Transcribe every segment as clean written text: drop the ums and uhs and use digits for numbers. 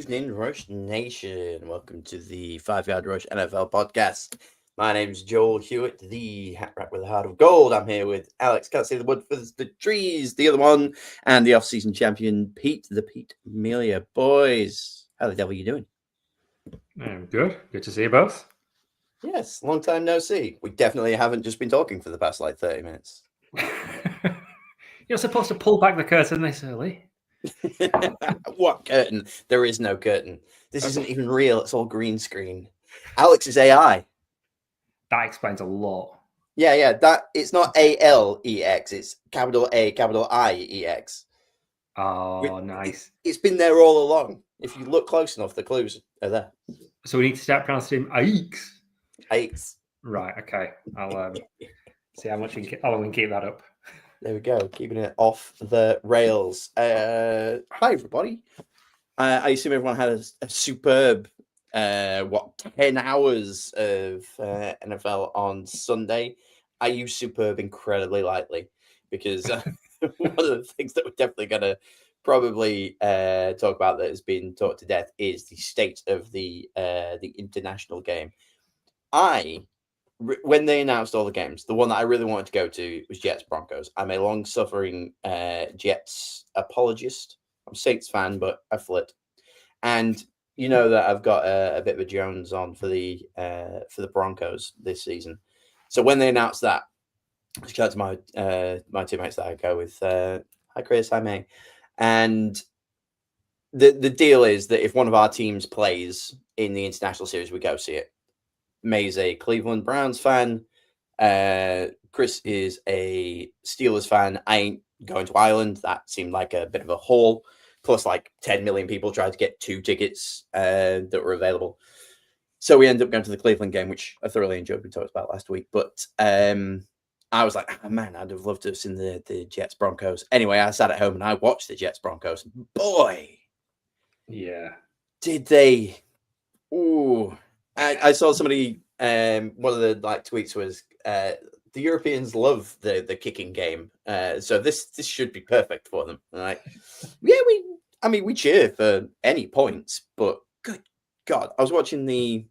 evening, Rush Nation. Welcome to the 5 Yard Rush NFL podcast. My name's Joel Hewitt, the hat rack with a heart of gold. I'm here with Alex, can't see the wood for the trees, the other one, and the off-season champion, Pete, the Pete Amelia. Boys, how the devil are you doing? I'm good. Good to see you both. Yes, long time no see. We definitely haven't just been talking for the past 30 minutes. You're supposed to pull back the curtain this early. What curtain? There is no curtain. This isn't even real. It's all green screen. Alex is AI. That explains a lot. Yeah. That it's not ALEX. It's capital A, capital IEX. Oh, nice. It's been there all along. If you look close enough, the clues are there. So we need to start pronouncing him Aikes. Aikes. Right. Okay. I'll see how long we can keep that up. There we go. Keeping it off the rails. Hi, everybody. I assume everyone had a superb, 10 hours of NFL on Sunday. I use superb incredibly lightly because one of the things that we're definitely going to probably talk about that has been talked to death is the state of the international game. When they announced all the games, the one that I really wanted to go to was Jets Broncos. I'm a long-suffering Jets apologist. I'm a Saints fan, but I flit. And you know that I've got a bit of a Jones on for the Broncos this season. So when they announced that, shout out to my teammates that I go with. Hi Chris, hi May. And the deal is that if one of our teams plays in the international series, we go see it. May's a Cleveland Browns fan. Chris is a Steelers fan. I ain't going to Ireland. That seemed like a bit of a haul. Plus, 10 million people tried to get 2 tickets that were available. So we ended up going to the Cleveland game, which I thoroughly enjoyed. We talked about last week. But I was like, oh, man, I'd have loved to have seen the Jets Broncos. Anyway, I sat at home and I watched the Jets Broncos. Boy. Yeah. Did they. Ooh. I saw somebody, one of the tweets was, the Europeans love the kicking game. So this should be perfect for them. Right? Yeah, we cheer for any points, but good God, I was watching the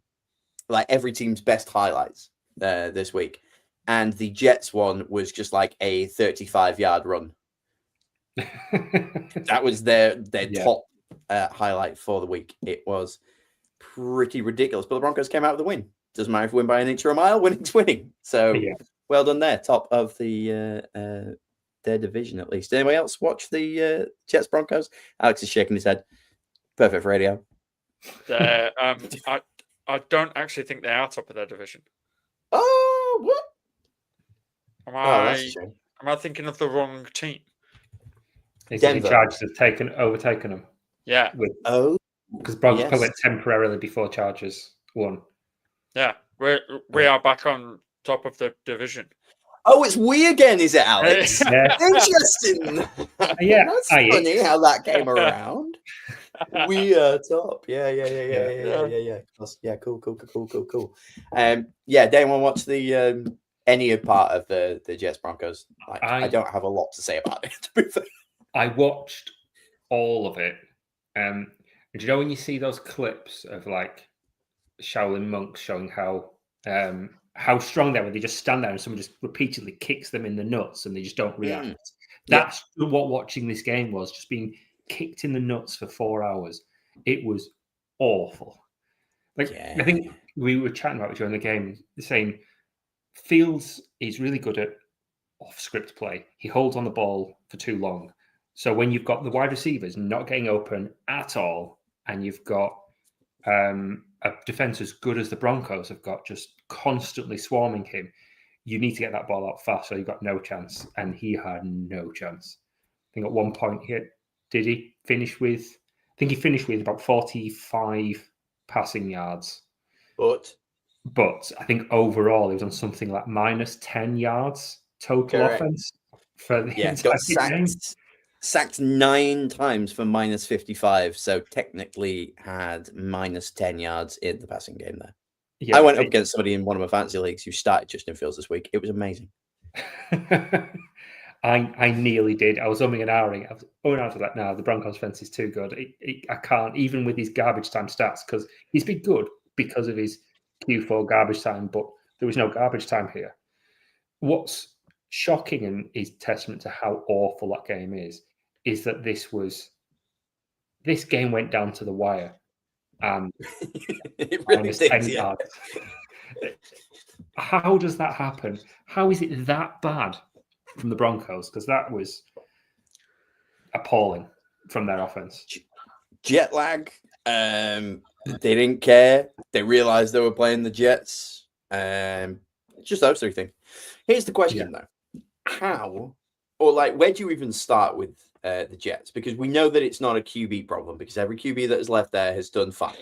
every team's best highlights this week, and the Jets one was just like a 35-yard run. That was their top highlight for the week. It was pretty ridiculous, but the Broncos came out with a win. Doesn't matter if we win by an inch or a mile, winning's winning. So well done there, top of the their division at least. Anybody else watch the Jets Broncos? Alex is shaking his head. Perfect for radio. I don't actually think they are top of their division. Oh, what? Am I thinking of the wrong team? Denver. Chargers have overtaken them. Yeah. Because Broncos put it temporarily before Chargers won. Yeah, we are back on top of the division. Oh, it's we again, is it, Alex? Yeah. Interesting. Yeah, that's funny how that came around. We are top. Yeah. Yeah, cool. Did anyone watch the any part of the Jets Broncos? I don't have a lot to say about it, to be fair. I watched all of it. Do you know when you see those clips of Shaolin monks showing how strong they are, they just stand there and someone just repeatedly kicks them in the nuts and they just don't react. That's what watching this game was, just being kicked in the nuts for 4 hours. It was awful. I think we were chatting about it during the game, saying Fields is really good at off-script play. He holds on the ball for too long. So when you've got the wide receivers not getting open at all, and you've got a defense as good as the Broncos have got, just constantly swarming him, you need to get that ball out fast, so you've got no chance. And he had no chance. I think at one point he finished with about 45 passing yards. But I think overall he was on something like minus 10 yards total offense for the entire game. Sacked 9 times for minus 55, so technically had minus 10 yards in the passing game there. Yeah, I went up against somebody in one of my fantasy leagues who started Justin Fields this week. It was amazing. I nearly did. I was umming and ahhing. I was like, no, the Broncos defense is too good. I can't, even with his garbage time stats, because he's been good because of his Q4 garbage time, but there was no garbage time here. What's shocking and is testament to how awful that game is that this game went down to the wire, and It really minus did, 10 yeah. yards. How does that happen? How is it that bad from the Broncos? Because that was appalling from their offense. Jet lag. They didn't care. They realized they were playing the Jets. Just those three things. Here's the question, though. How, or like, where do you even start with the Jets? Because we know that it's not a QB problem, because every QB that has left there has done fine.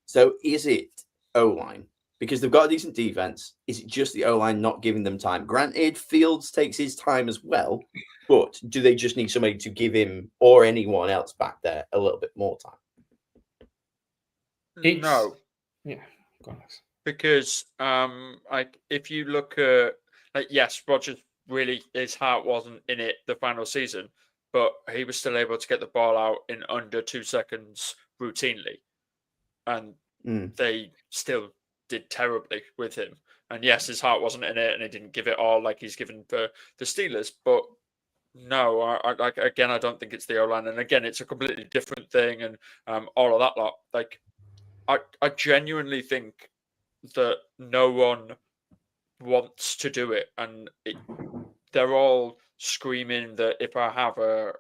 So is it O-line? Because they've got a decent defense. Is it just the O-line not giving them time? Granted, Fields takes his time as well, but do they just need somebody to give him or anyone else back there a little bit more time? No. Yeah. Go on, Max. Because like if you look at yes, Rodgers really his heart wasn't in it the final season, but he was still able to get the ball out in under 2 seconds routinely, and they still did terribly with him. And yes, his heart wasn't in it, and he didn't give it all like he's given for the Steelers. But no, I don't think it's the O-line, and again, it's a completely different thing, and all of that lot. Like, I genuinely think that no one wants to do it, and they're all screaming that if I have a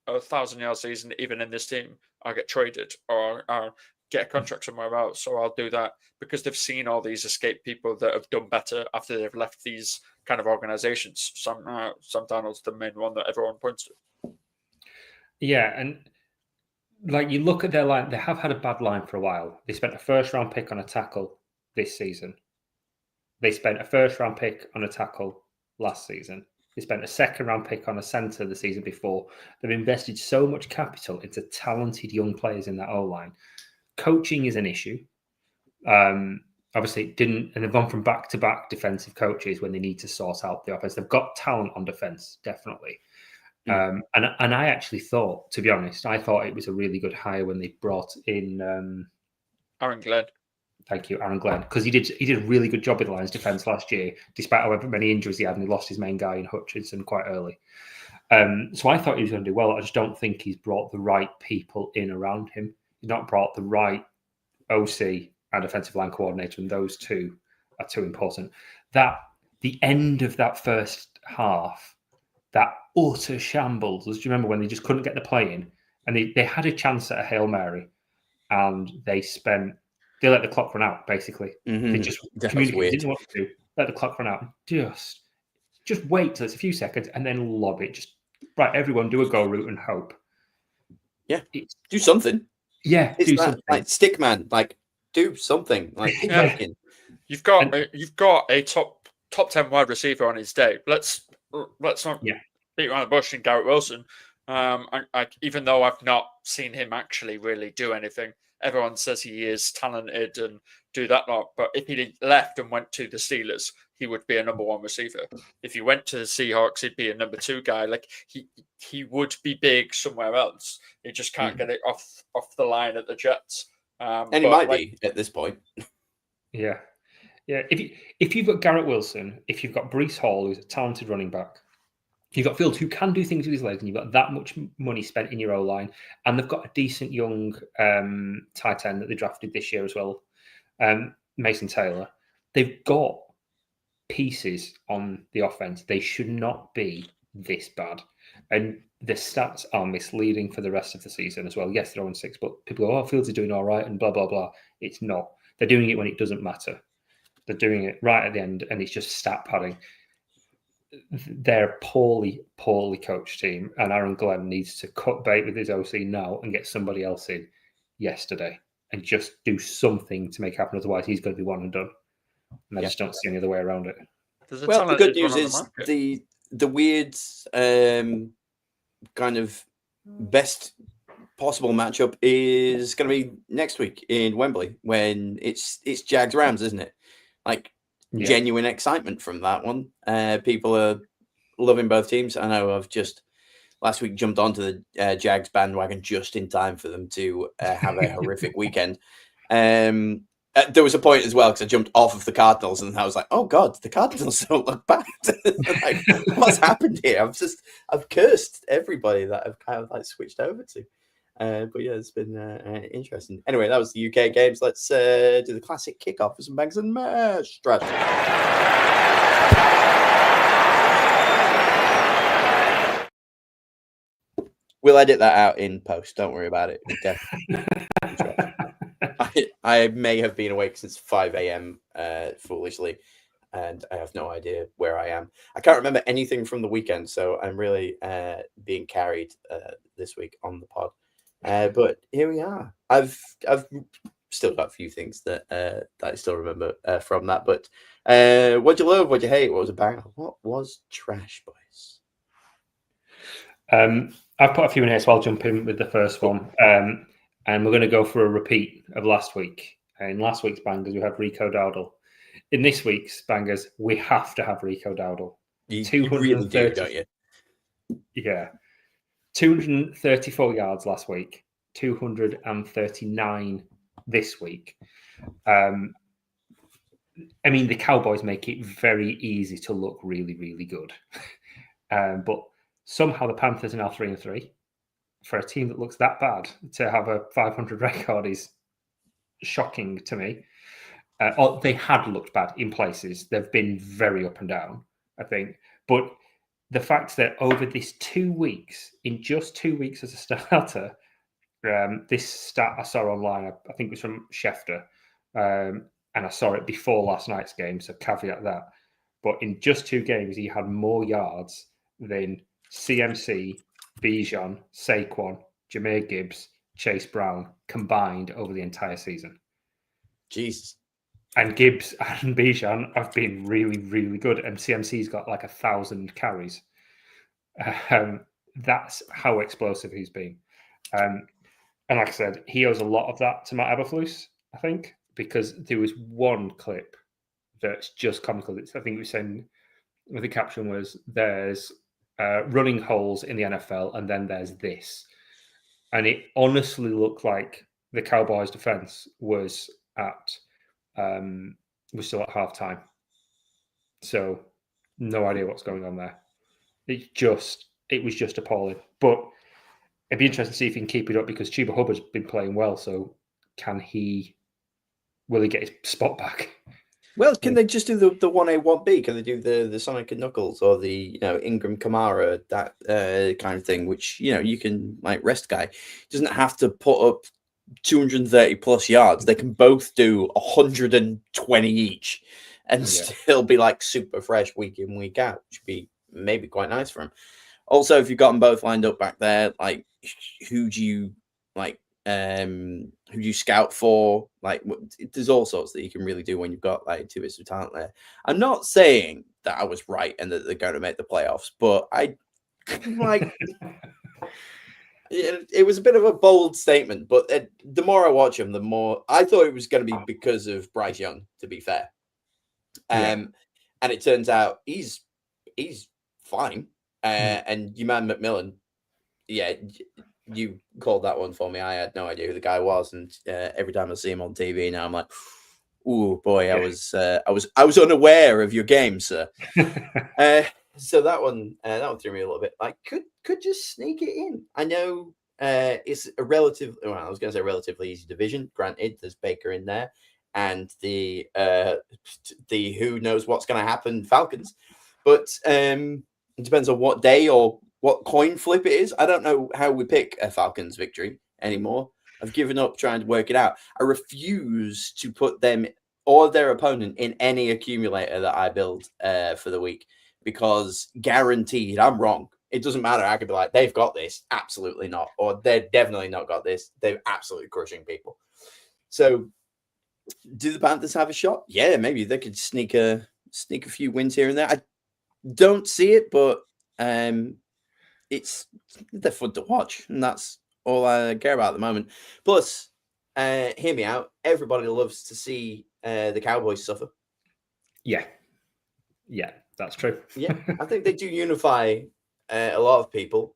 1,000-yard season, even in this team, I'll get traded or I'll get a contract somewhere else. So I'll do that because they've seen all these escape people that have done better after they've left these kind of organizations. Sam Darnold's the main one that everyone points to. Yeah, and like you look at their line, they have had a bad line for a while. They spent a first-round pick on a tackle this season. They spent a first-round pick on a tackle last season. They spent a second-round pick on a centre the season before. They've invested so much capital into talented young players in that O-line. Coaching is an issue. Obviously, it didn't, and they've gone from back-to-back defensive coaches when they need to sort out the offense. They've got talent on defense, definitely. And I actually thought, to be honest, I thought it was a really good hire when they brought in Aaron Glenn. Thank you, Aaron Glenn, because he did a really good job with the Lions defense last year, despite however many injuries he had, and he lost his main guy in Hutchinson quite early. So I thought he was going to do well. I just don't think he's brought the right people in around him. He's not brought the right OC and offensive line coordinator, and those two are too important. That the end of that first half, that utter shambles. Do you remember when they just couldn't get the play in, and they had a chance at a Hail Mary, and they let the clock run out, basically. Mm-hmm. They just communicated, didn't know what to do, let the clock run out. Just wait till it's a few seconds and then lob it. Just, right, everyone do a go route and hope. Yeah, do something. Yeah, it's do that, something. Like, Stickman, like, do something. Like, keep working. You've got a top 10 wide receiver on his day. Let's not beat around the bush in Garrett Wilson. Even though I've not seen him actually really do anything, everyone says he is talented and do that lot. But if he left and went to the Steelers, he would be a number one receiver. If he went to the Seahawks, he'd be a number two guy. Like he would be big somewhere else. He just can't get it off the line at the Jets. And he might be at this point. Yeah. If you've got Garrett Wilson, if you've got Breece Hall, who's a talented running back, you've got Fields who can do things with his legs, and you've got that much money spent in your O-line, and they've got a decent young tight end that they drafted this year as well, Mason Taylor. They've got pieces on the offense. They should not be this bad. And the stats are misleading for the rest of the season as well. Yes, they're 0-6, but people go, Fields are doing all right, and blah, blah, blah. It's not. They're doing it when it doesn't matter. They're doing it right at the end, and it's just stat padding. They're a poorly coached team, and Aaron Glenn needs to cut bait with his OC now and get somebody else in yesterday and just do something to make it happen. Otherwise, he's going to be one and done. And I just don't see any other way around it. Well, the good news is the weird kind of best possible matchup is going to be next week in Wembley when it's Jags Rams, isn't it? Like, genuine excitement from that one. People are loving both teams. I know I've just last week jumped onto the Jags bandwagon just in time for them to have a horrific weekend. There was a point as well because I jumped off of the Cardinals and I was like, "Oh God, the Cardinals don't look bad." Like, what's happened here? I've cursed everybody that I've kind of like switched over to. But yeah, it's been interesting. Anyway, that was the UK games. Let's do the classic kickoff for some bags and mash. We'll edit that out in post. Don't worry about it. I may have been awake since 5 a.m. Foolishly, and I have no idea where I am. I can't remember anything from the weekend, so I'm really being carried this week on the pod. But here we are. I've still got a few things that I still remember from that. But what'd you love? What'd you hate? What was a banger? What was trash, boys? I've put a few in here, so I'll jump in with the first one. And we're going to go for a repeat of last week. In last week's bangers, we had Rico Dowdle. In this week's bangers, we have to have Rico Dowdle. You really do, don't you? Yeah. 234 yards last week, 239 this week. I mean, the Cowboys make it very easy to look really, really good. But somehow the Panthers are now 3-3. For a team that looks that bad, to have a 500 record is shocking to me. Or they had looked bad in places. They've been very up and down, I think. But the fact that over this 2 weeks, in just 2 weeks as a starter, this stat I saw online, I think it was from Schefter, and I saw it before last night's game, so caveat that. But in just 2 games, he had more yards than CMC, Bijan, Saquon, Jahmyr Gibbs, Chase Brown combined over the entire season. Jesus. And Gibbs and Bijan have been really, really good. And CMC's got like 1,000 carries. That's how explosive he's been. And like I said, he owes a lot of that to Matt Eberflus, I think, because there was one clip that's just comical. I think it was saying, the caption was, there's running holes in the NFL, and then there's this. And it honestly looked like the Cowboys' defense was still at halftime. So no idea what's going on there. It was just appalling. But it'd be interesting to see if he can keep it up, because Chuba Hubbard's been playing well. So will he get his spot back? Well, can they just do the 1A, 1B? Can they do the Sonic and Knuckles or the Ingram Kamara, that kind of thing, which you can like rest guy. Doesn't have to put up 230 plus yards. They can both do 120 each and still be like super fresh week in, week out, which would be maybe quite nice for him. Also, if you've got them both lined up back there, like who do you scout for? Like, there's all sorts that you can really do when you've got like 2 bits of talent there. I'm not saying that I was right and that they're going to make the playoffs, but I like it was a bit of a bold statement. But the more I watch him, the more I thought it was going to be because of Bryce Young, to be fair. And it turns out he's fine. And your man McMillan, you called that one for me. I had no idea who the guy was, and every time I see him on TV now, I'm like, "Ooh, boy, I was unaware of your game, sir." So that one threw me a little bit. Like, could just sneak it in. I know it's a relatively easy division. Granted, there's Baker in there, and the who knows what's going to happen Falcons, but it depends on what day or what coin flip it is. I don't know how we pick a Falcons victory anymore. I've given up trying to work it out. I refuse to put them or their opponent in any accumulator that I build for the week, because guaranteed I'm wrong. It doesn't matter. I could be like, they've got this. Absolutely not. Or they're definitely not got this. They're absolutely crushing people. So do the Panthers have a shot? Yeah, maybe they could sneak a few wins here and there. I don't see it, but they're fun to watch, and that's all I care about at the moment. Plus, hear me out. Everybody loves to see the Cowboys suffer. Yeah. Yeah, that's true. Yeah, I think they do unify a lot of people,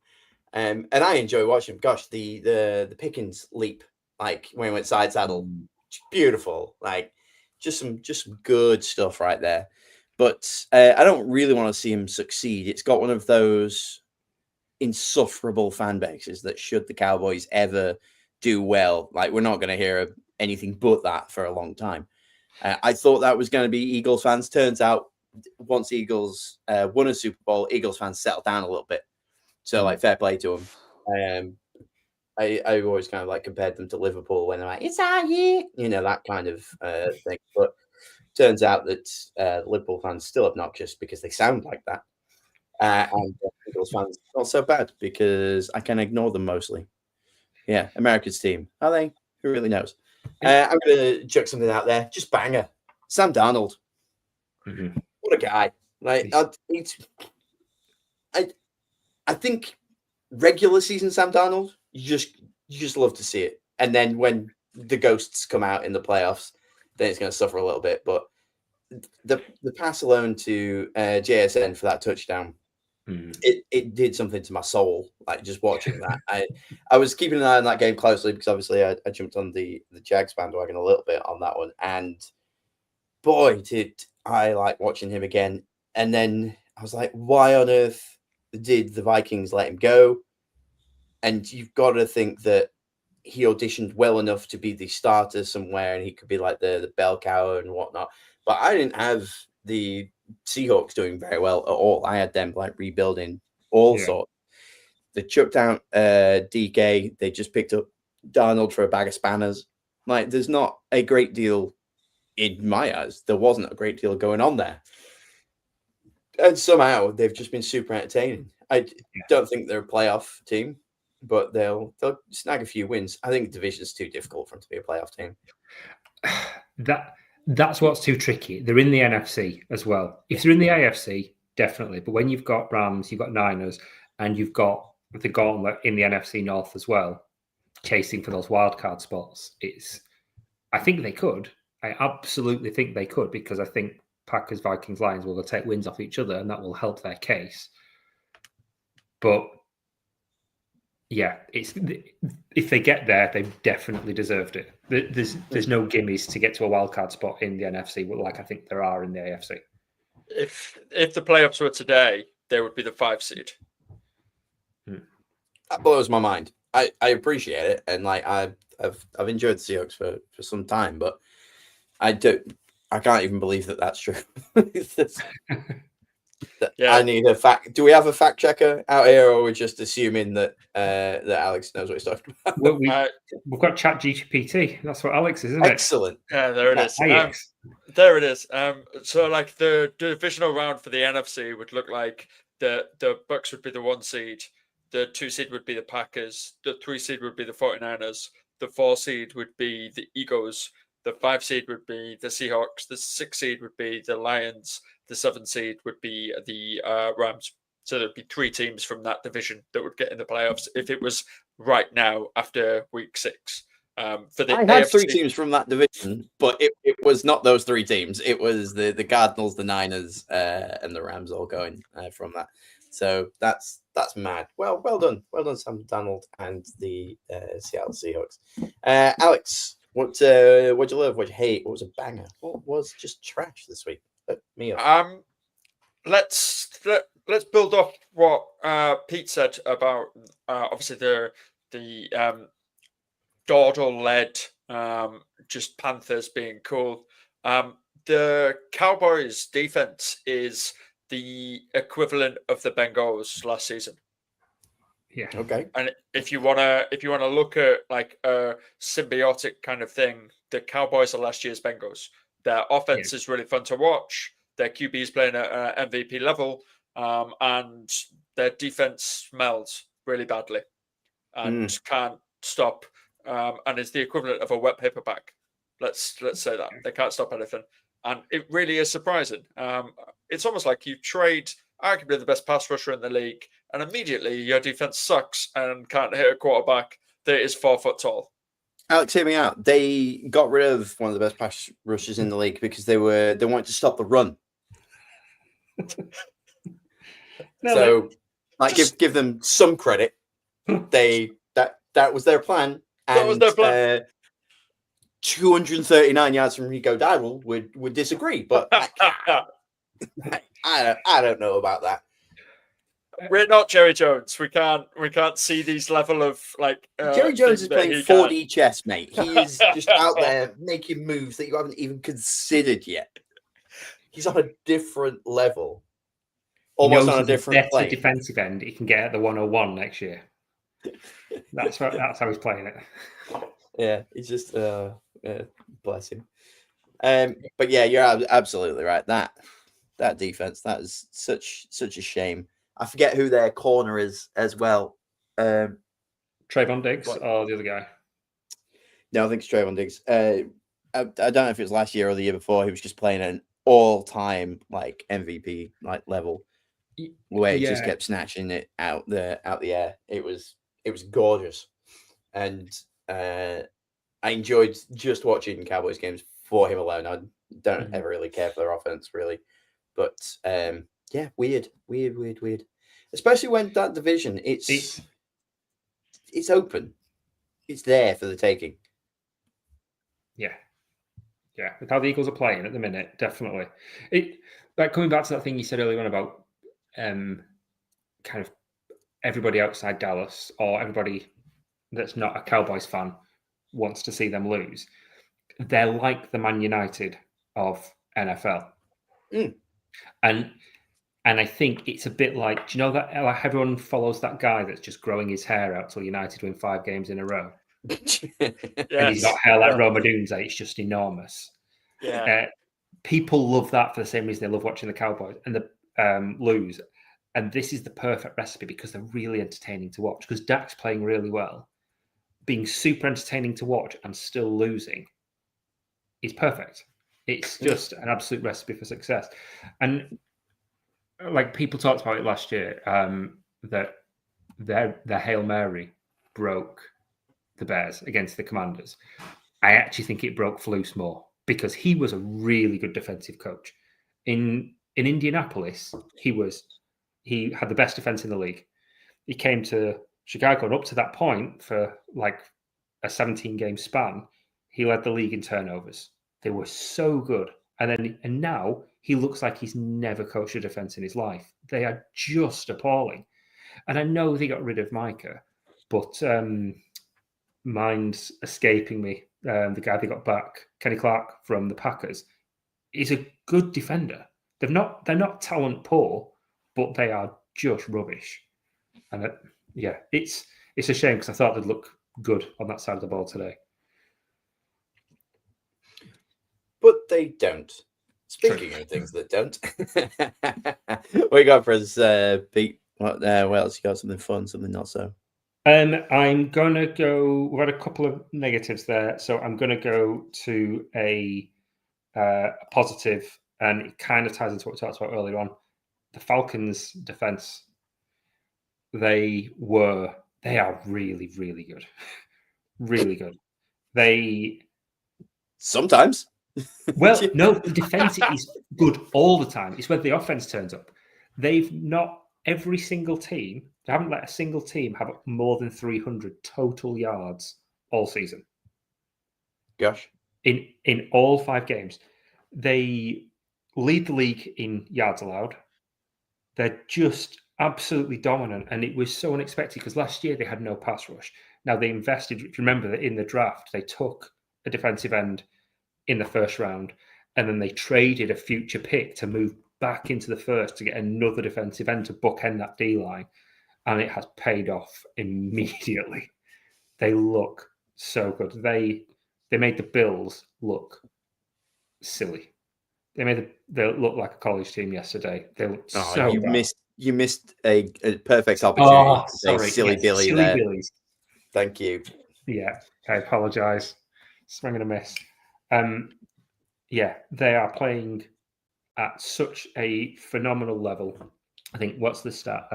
and I enjoy watching them. Gosh, the Pickens leap, like when he went side saddle, beautiful. Like just some good stuff right there. But I don't really want to see him succeed. It's got one of those insufferable fan bases that should the Cowboys ever do well, like we're not going to hear anything but that for a long time. I thought that was going to be Eagles fans. Turns out, once Eagles won a Super Bowl, Eagles fans settled down a little bit. So, like, fair play to them. I always kind of like compared them to Liverpool when they're like, "It's our year," that kind of thing. But turns out that Liverpool fans still obnoxious because they sound like that. And Eagles fans not so bad because I can ignore them mostly. Yeah, America's team. Are they? Who really knows? I'm going to chuck something out there. Just banger. Sam Darnold. What a guy. Like, I think regular season Sam Darnold, you just love to see it. And then when the ghosts come out in the playoffs, then it's going to suffer a little bit. But the pass alone to JSN for that touchdown, it did something to my soul. Like just watching that, I was keeping an eye on that game closely because obviously I jumped on the Jags bandwagon a little bit on that one, and boy, did I like watching him again. And then I was like, why on earth did the Vikings let him go? And you've got to think that he auditioned well enough to be the starter somewhere, and he could be like the bell cow and whatnot. But I didn't have the Seahawks doing very well at all. I had them like rebuilding all sorts. They chucked out DK. They just picked up Darnold for a bag of spanners. Like, there's not a great deal in my eyes. There wasn't a great deal going on there. And somehow they've just been super entertaining. I don't think they're a playoff team, but they'll snag a few wins. I think the division's too difficult for them to be a playoff team. That's what's too tricky. They're in the NFC as well. If they're in the AFC, definitely. But when you've got Rams, you've got Niners, and you've got the gauntlet in the NFC North as well, chasing for those wildcard spots, I think they could. I absolutely think they could, because I think Packers, Vikings, Lions will take wins off each other, and that will help their case. But yeah, if they get there, they definitely deserved it. There's no gimmies to get to a wildcard spot in the NFC, like I think there are in the AFC. If the playoffs were today, they would be the 5 seed. That blows my mind. I appreciate it, and like I've enjoyed the Seahawks for some time, but I can't even believe that that's true. I need a fact. Do we have a fact checker out here, or are we just assuming that that Alex knows what he's talking about? Well, we've got ChatGPT. That's what Alex is, isn't it? Excellent. Yeah, there it is. There it is. So like the divisional round for the NFC would look like the Bucks would be the 1 seed, the 2 seed would be the Packers, the 3 seed would be the 49ers, the 4 seed would be the Eagles, the 5 seed would be the Seahawks, the 6 seed would be the Lions, the 7 seed would be the Rams. So there'd be 3 teams from that division that would get in the playoffs if it was right now after week 6. For the I had AFC, 3 teams from that division, but it was not those 3 teams. It was the Cardinals, the Niners, and the Rams all going from that. So that's mad. Well done, Sam Darnold and the Seattle Seahawks. Alex, what'd you love? What'd you hate? What was a banger? What was just trash this week? Me up. Let's build up what Pete said about obviously the Dawdle-led just Panthers being cool. The Cowboys defense is the equivalent of the Bengals last season. Yeah. Okay. And if you wanna look at like a symbiotic kind of thing, the Cowboys are last year's Bengals. Their offense is really fun to watch. Their QB is playing at MVP level, and their defense smells really badly and can't stop. And is the equivalent of a wet paper bag. Let's say that they can't stop anything, and it really is surprising. It's almost like you trade arguably the best pass rusher in the league, and immediately your defense sucks and can't hit a quarterback that is 4 foot tall. Alex, hear me out. They got rid of one of the best pass rushers in the league because they wanted to stop the run. No, So, like, give them some credit. That was their plan. That was their plan. 239 yards from Rico Dowdle would disagree, but I don't know about that. We're not Jerry Jones. We can't see these level of like. Jerry Jones things is that playing he 4D chess, mate. He is just out there making moves that you haven't even considered yet. He's on a different level, almost on a different better plane. defensive end. He can get at the 101 next year. That's how he's playing it. Yeah, he's just bless him. But yeah, you're absolutely right. That defense, that is such a shame. I forget who their corner is as well. Trayvon Diggs or the other guy? No, I think it's Trayvon Diggs. I don't know if it was last year or the year before. He was just playing an all-time like MVP like level, where he just kept snatching it out the air. It was gorgeous, and I enjoyed just watching Cowboys games for him alone. I don't ever really care for their offense, really. But yeah, weird. Especially when that division, it's open. It's there for the taking. Yeah. With how the Eagles are playing at the minute, definitely. Like coming back to that thing you said earlier on about kind of everybody outside Dallas or everybody that's not a Cowboys fan wants to see them lose. They're like the Man United of NFL. And I think it's a bit like, do you know that like everyone follows that guy that's just growing his hair out till United win 5 games in a row? And he's got hair like Roma Dunze. It's just enormous. Yeah. People love that for the same reason they love watching the Cowboys and the lose. And this is the perfect recipe because they're really entertaining to watch. Because Dak's playing really well, being super entertaining to watch and still losing is perfect. It's just an absolute recipe for success. And like people talked about it last year, that their Hail Mary broke the Bears against the Commanders. I actually think it broke Flus more because he was a really good defensive coach. In Indianapolis, he had the best defense in the league. He came to Chicago, and up to that point, for like a 17-game span, he led the league in turnovers. They were so good. And now he looks like he's never coached a defense in his life. They are just appalling. And I know they got rid of Micah, but mine's escaping me. The guy they got back, Kenny Clark from the Packers, is a good defender. They're not talent poor, but they are just rubbish. And it's a shame because I thought they'd look good on that side of the ball today. But they don't. Speaking of things that don't, what you got for us, Pete? What else? You got something fun, something not so? I'm going to go. We've had a couple of negatives there, so I'm going to go to a positive, and it kind of ties into what we talked about earlier on. The Falcons' defense. They are really, really good. Really good. They sometimes. Well, no, the defense is good all the time. It's when the offense turns up. They've not every single team. They haven't let a single team have more than 300 total yards all season. Gosh. In all 5 games, they lead the league in yards allowed. They're just absolutely dominant, and it was so unexpected because last year they had no pass rush. Now they invested. If you remember that in the draft, they took a defensive end in the first round, and then they traded a future pick to move back into the first to get another defensive end to bookend that D line, and it has paid off immediately. They look so good. They made the Bills look silly. They made them look like a college team yesterday. They looked so you bad. You missed a perfect opportunity to say sorry. Billy silly there. Billies. Thank you. Yeah, I apologise. Swinging a miss. Yeah, they are playing at such a phenomenal level. I think what's the stat?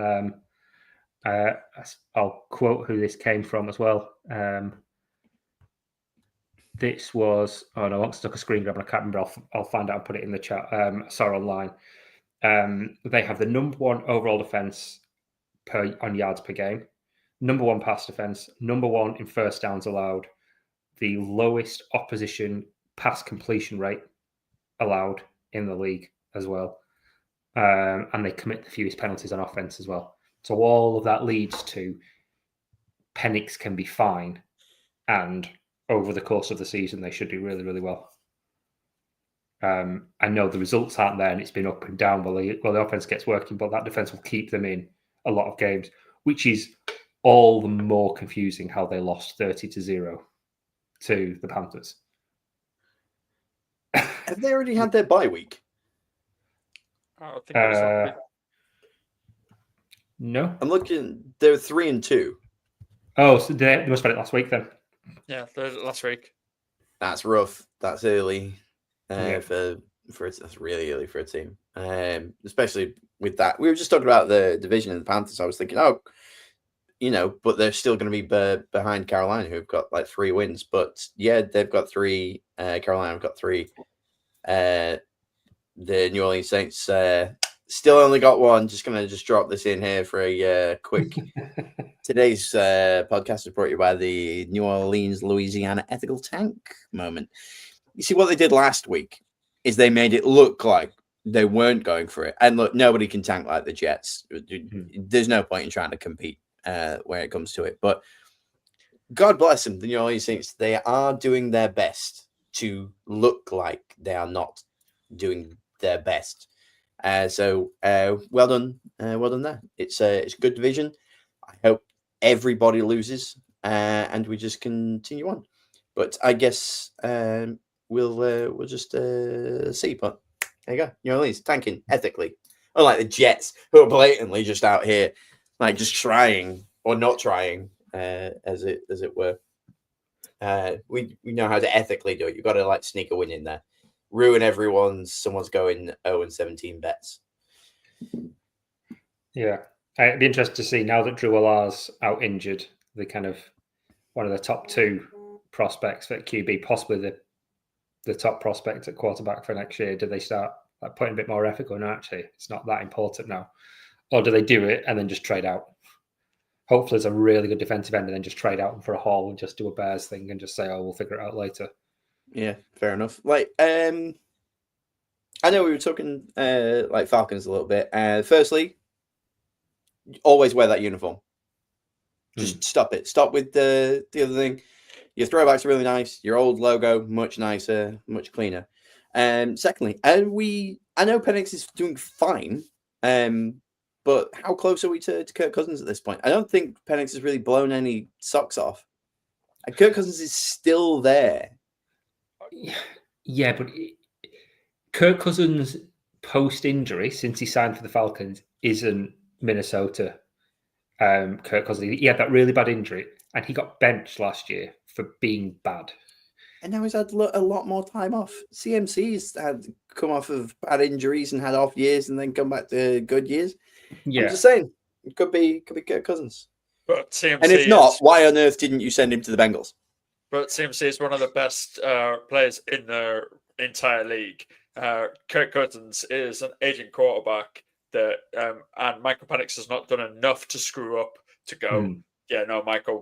I'll quote who this came from as well. This was I stuck a screen grab and I can't remember. I'll find out and put it in the chat. I saw online. They have the number 1 overall defense on yards per game, number 1 pass defense, number 1 in first downs allowed, the lowest opposition pass completion rate allowed in the league as well. And they commit the fewest penalties on offense as well. So all of that leads to Penix can be fine, and over the course of the season, they should do really, really well. I know the results aren't there, and it's been up and down while the offense gets working, but that defense will keep them in a lot of games, which is all the more confusing how they lost 30-0 to the Panthers. Have they already had their bye week? I think it was that week. No. I'm looking. They're 3-2. Oh, so they must have had it last week then. Yeah, last week. That's rough. That's early. Yeah. That's really early for a team. Especially with that. We were just talking about the division and the Panthers. I was thinking, but they're still going to be behind Carolina, who've got like 3 wins. But yeah, they've got 3. Carolina have got 3. The New Orleans Saints still only got 1. Just going to drop this in here for a quick. Today's podcast is brought to you by the New Orleans, Louisiana Ethical Tank moment. You see, what they did last week is they made it look like they weren't going for it. And look, nobody can tank like the Jets. There's no point in trying to compete when it comes to it. But God bless them, the New Orleans Saints. They are doing their best to look like they are not doing their best. So well done there. It's a good division. I hope everybody loses and we just continue on. But I guess we'll just see. But there you go. New Orleans tanking ethically, unlike the Jets, who are blatantly just out here, like just trying or not trying, as it were. We know how to ethically do it. You've got to like sneak a win in there, ruin someone's going 0-17 bets. Yeah, it'd be interesting to see now that Drew Allar's out injured. The kind of one of the top 2 prospects for QB, possibly the top prospect at quarterback for next year. Do they start like putting a bit more effort? No, actually, it's not that important now, or do they do it and then just trade out? Hopefully, it's a really good defensive end, and then just trade out for a haul and just do a Bears thing and just say, "Oh, we'll figure it out later." Yeah, fair enough. Like, I know we were talking like Falcons a little bit. Firstly, always wear that uniform. Just stop it. Stop with the other thing. Your throwbacks are really nice. Your old logo, much nicer, much cleaner. Secondly, I know Penix is doing fine. But how close are we to Kirk Cousins at this point? I don't think Penix has really blown any socks off. And Kirk Cousins is still there. Yeah, but Kirk Cousins post-injury, since he signed for the Falcons, isn't Minnesota. Kirk Cousins, he had that really bad injury, and he got benched last year for being bad. And now he's had a lot more time off. CMC's had come off of bad injuries and had off years, and then come back to good years. Yeah, I'm just saying, it could be Kirk Cousins. But CMC, and if not, why on earth didn't you send him to the Bengals? But CMC is one of the best players in the entire league. Kirk Cousins is an aging quarterback that, and Michael Penix has not done enough to screw up to go. Yeah, no, Michael,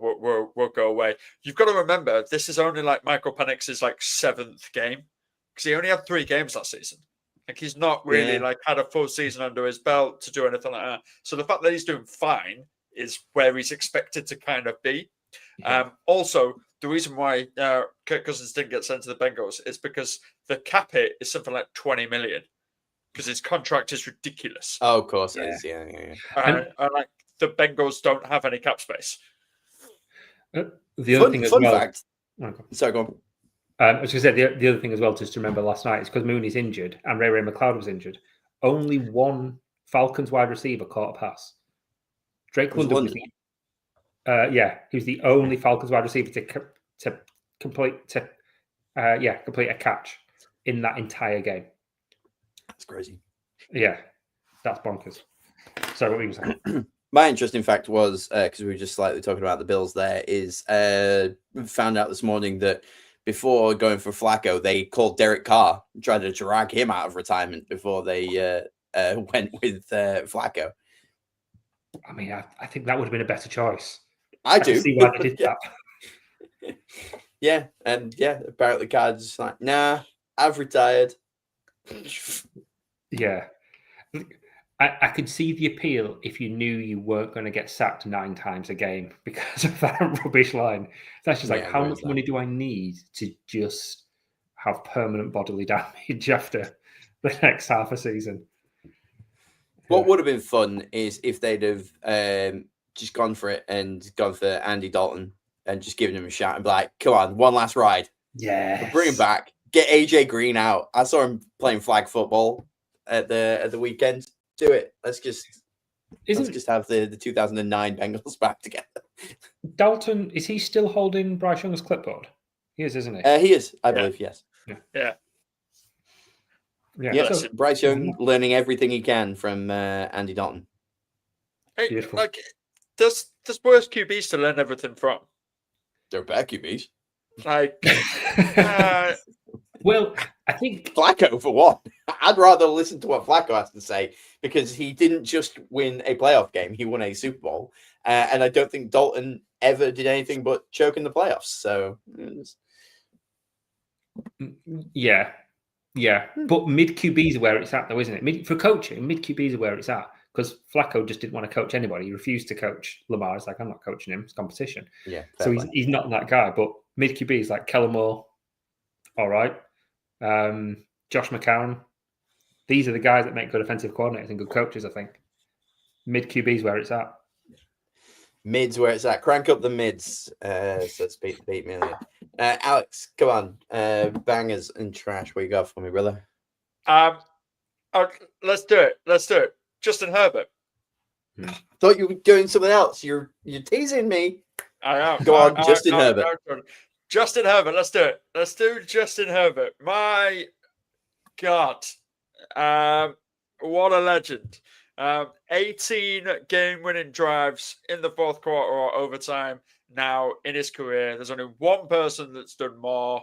we'll go away. You've got to remember, this is only like Michael Penix's like 7th game, because he only had 3 games last season. Like he's not really like had a full season under his belt to do anything like that. So the fact that he's doing fine is where he's expected to kind of be. Also, the reason why Kirk Cousins didn't get sent to the Bengals is because the cap hit is something like $20 million, because his contract is ridiculous. Oh, of course it is. Yeah. And like the Bengals don't have any cap space. The other thing as well. Fact. Okay. Sorry, go on. I was going to say the other thing as well, just to remember last night, is because Mooney's injured and Ray McLeod was injured. Only one Falcons wide receiver caught a pass. Drake London was he was the only Falcons wide receiver to complete a catch in that entire game. That's crazy. Yeah, that's bonkers. So what were you saying? My interesting fact was, because we were just slightly talking about the Bills there, is found out this morning that before going for Flacco, they called Derek Carr, tried to drag him out of retirement before they went with Flacco. I mean, I think that would have been a better choice. I can do. see why they did that. Yeah, and apparently Cards just like, nah, I've retired. Yeah. I could see the appeal if you knew you weren't going to get sacked 9 times a game because of that rubbish line. That's just like, how much money do I need to just have permanent bodily damage after the next half a season? What would have been fun is if they'd have just gone for it and gone for Andy Dalton and just given him a shot and be like, come on, one last ride. Yeah. Bring him back. Get AJ Green out. I saw him playing flag football at the weekend. Do it. Let's just have the 2009 Bengals back together. Dalton, is he still holding Bryce Young's clipboard? He is, isn't he? He is, I believe, yes. Yeah. So Bryce Young learning everything he can from Andy Dalton. Beautiful. Like, there's worse QBs to learn everything from. They're better QBs. Like, well, I think Flacco for one. I'd rather listen to what Flacco has to say because he didn't just win a playoff game; he won a Super Bowl, and I don't think Dalton ever did anything but choke in the playoffs. So, yeah. But mid QBs are where it's at, though, isn't it? For coaching, mid QBs are where it's at because Flacco just didn't want to coach anybody. He refused to coach Lamar. It's like, I'm not coaching him; it's competition. Yeah. So he's not that guy. But mid QBs like Kellen Moore, all right. Josh McCown. These are the guys that make good offensive coordinators and good coaches, I think. Mid QBs where it's at. Mids where it's at. Crank up the mids. So to speak, beat me. Alex, come on. Bangers and trash. What you got for me, brother? Let's do it. Justin Herbert. Thought you were doing something else. You're teasing me. I am. Go on, Justin Herbert. Justin Herbert, let's do it. Let's do Justin Herbert. My God. What a legend. 18 game-winning drives in the fourth quarter or overtime now in his career. There's only one person that's done more.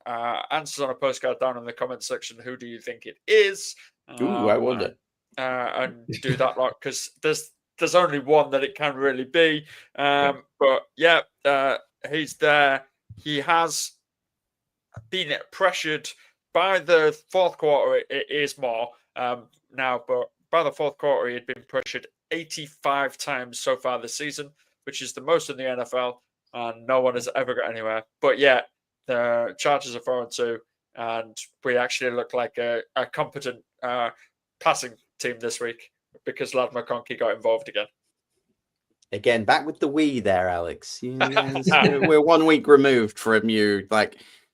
Answers on a postcard down in the comment section. Who do you think it is? Ooh, I wonder. And do that lot because there's only one that it can really be. But he's there. He has been pressured by the fourth quarter. It is more now, but by the fourth quarter, he had been pressured 85 times so far this season, which is the most in the NFL, and no one has ever got anywhere. But yeah, the Chargers are 4-2, and we actually look like a competent passing team this week because Lad McConkey got involved again. Again, back with the we there, Alex. We're 1 week removed from you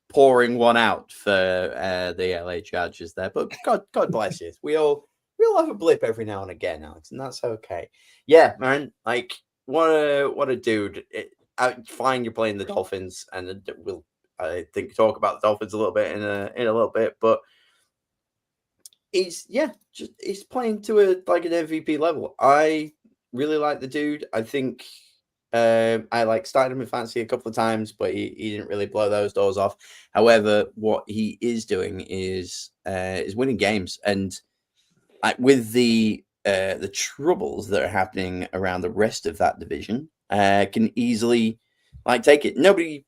pouring one out for the LA Chargers there. But God bless you. We all have a blip every now and again, Alex, and that's okay. Yeah, man. What a dude. Fine, you're playing the Dolphins, and we'll talk about the Dolphins a little bit in a little bit, but he's playing to an MVP level. I really like the dude. I think I started him in fantasy a couple of times, but he didn't really blow those doors off. However, what he is doing is winning games, and with the troubles that are happening around the rest of that division, can easily take it. Nobody,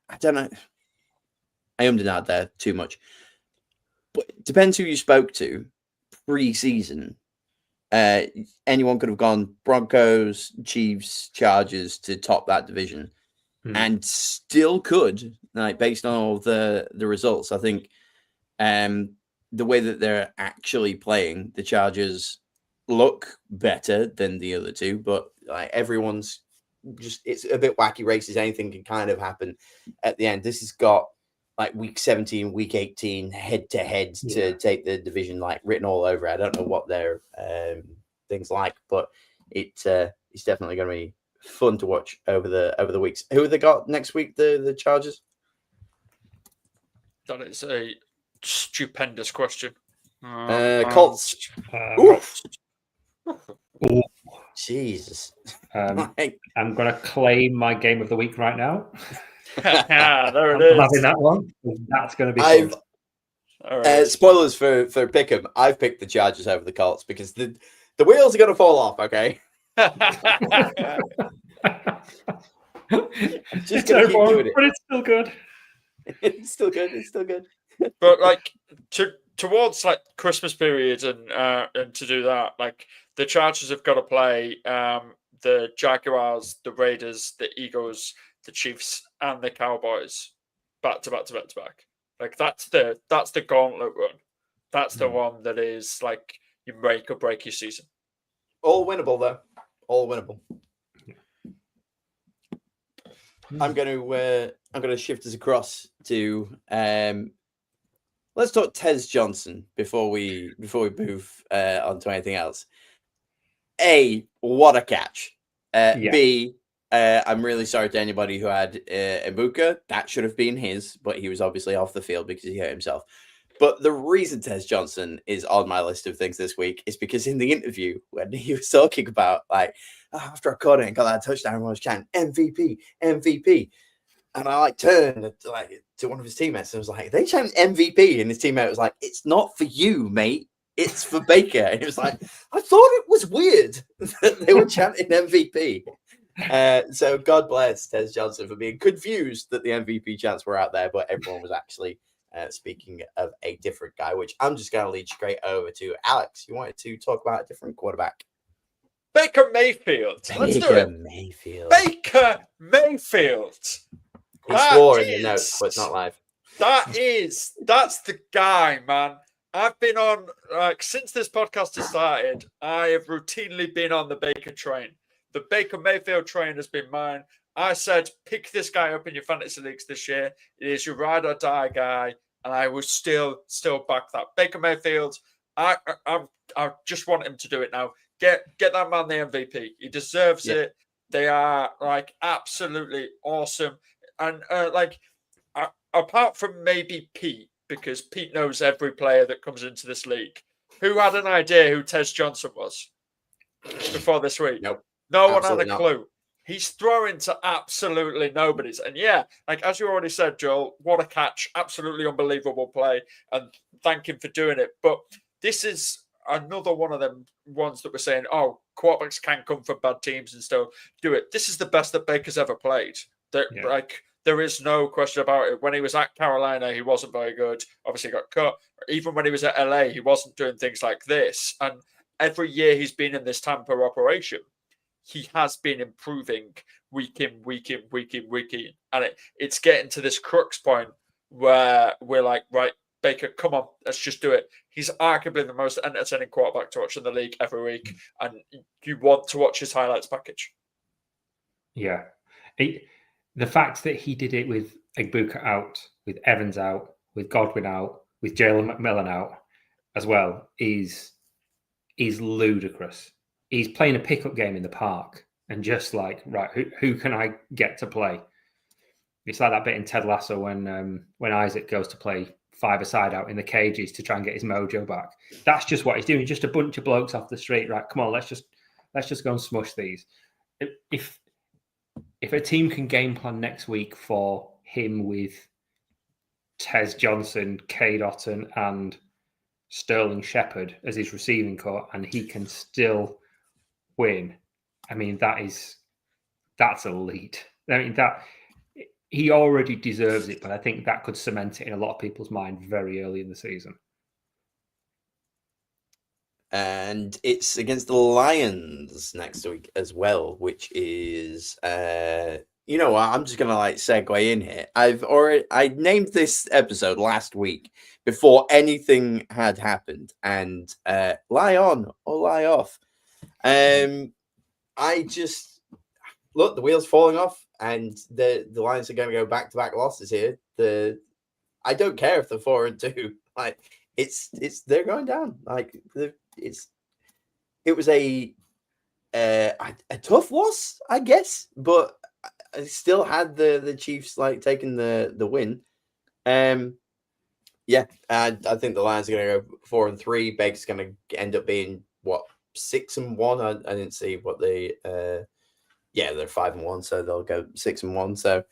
I don't know. I denied there too much, but it depends who you spoke to pre-season. Anyone could have gone Broncos, Chiefs, Chargers to top that division, and still could, based on all the results. I think the way that they're actually playing, the Chargers look better than the other two, but everyone's it's a bit wacky races. Anything can kind of happen at the end. This has got week 17, week 18 head to head to take the division written all over. I don't know what their things but it's definitely going to be fun to watch over the weeks. Who have they got next week? The Chargers. That is a stupendous question. Colts. Jesus. I'm going to claim my game of the week right now. There it I'm is. having that one. That's going to be fun. All right. Spoilers for Pick'em. I've picked the Chargers over the Colts because the wheels are going to fall off. Okay, just going to keep doing it. But it's still good. It's still good. It's still good. But like towards like Christmas period and to do that, like the Chargers have got to play the Jaguars, the Raiders, the Eagles, the Chiefs, and the Cowboys back to back to back to back. Like that's the gauntlet run. That's the one that is like you make or break your season. All winnable though. All winnable. I'm gonna shift us across to let's talk Tez Johnson before we move on to anything else. A, what a catch. B, I'm really sorry to anybody who had Ibuka. That should have been his, but he was obviously off the field because he hurt himself. But the reason Tez Johnson is on my list of things this week is because in the interview when he was talking about like after I caught it and got that touchdown, I was chanting MVP, MVP. And I turned to one of his teammates and was like, they chant MVP. And his teammate was like, it's not for you, mate. It's for Baker. And he was like, I thought it was weird that they were chanting MVP. So God bless Tez Johnson for being confused that the MVP chants were out there, but everyone was actually speaking of a different guy, which I'm just going to lead straight over to Alex. You wanted to talk about a different quarterback. Baker Mayfield. Let's do it. Mayfield. Baker Mayfield. He swore in the notes, but not live. That's the guy, man. I've been on since this podcast has started. I have routinely been on the Baker train. The Baker Mayfield train has been mine. I said, pick this guy up in your fantasy leagues this year. It is your ride or die guy, and I will still back that. Baker Mayfield. I just want him to do it now. Get that man the MVP. He deserves it. They are like absolutely awesome. And apart from maybe Pete, because Pete knows every player that comes into this league, who had an idea who Tez Johnson was before this week? Nope. No one had a clue. He's throwing to absolutely nobody's. And yeah, like as you already said, Joel, what a catch. Absolutely unbelievable play. And thank him for doing it. But this is another one of them ones that we're saying, oh, quarterbacks can come from bad teams and still do it. This is the best that Baker's ever played. There is no question about it. When he was at Carolina, he wasn't very good. Obviously got cut. Even when he was at LA, he wasn't doing things like this. And every year he's been in this Tampa operation, he has been improving week in. And it's getting to this crux point where we're like, right, Baker, come on, let's just do it. He's arguably the most entertaining quarterback to watch in the league every week. And you want to watch his highlights package. Yeah. The fact that he did it with Ibuka out, with Evans out, with Godwin out, with Jalen McMillan out as well is ludicrous. He's playing a pickup game in the park and just like, right, who can I get to play? It's like that bit in Ted Lasso when Isaac goes to play five-a-side out in the cages to try and get his mojo back. That's just what he's doing. Just a bunch of blokes off the street, right? Come on, let's just go and smush these. If a team can game plan next week for him with Tez Johnson, Cade Otton, and Sterling Shepard as his receiving core, and he can still win, I mean, that's elite. I mean, that he already deserves it, but I think that could cement it in a lot of people's mind very early in the season. And it's against the Lions next week as well, which is you know what? I'm just gonna segue in here. I named this episode last week before anything had happened, and lie on or lie off. I just look, the wheels falling off, and the Lions are going to go back-to-back losses here. I don't care if they're 4-2. Like it's they're going down. Like it was a tough loss, I guess, but I still had the Chiefs taking the win. Yeah, and I think the Lions are going to go 4-3. Baker's going to end up being 6-1. I didn't see what they. Yeah, they're 5-1, so they'll go 6-1. So,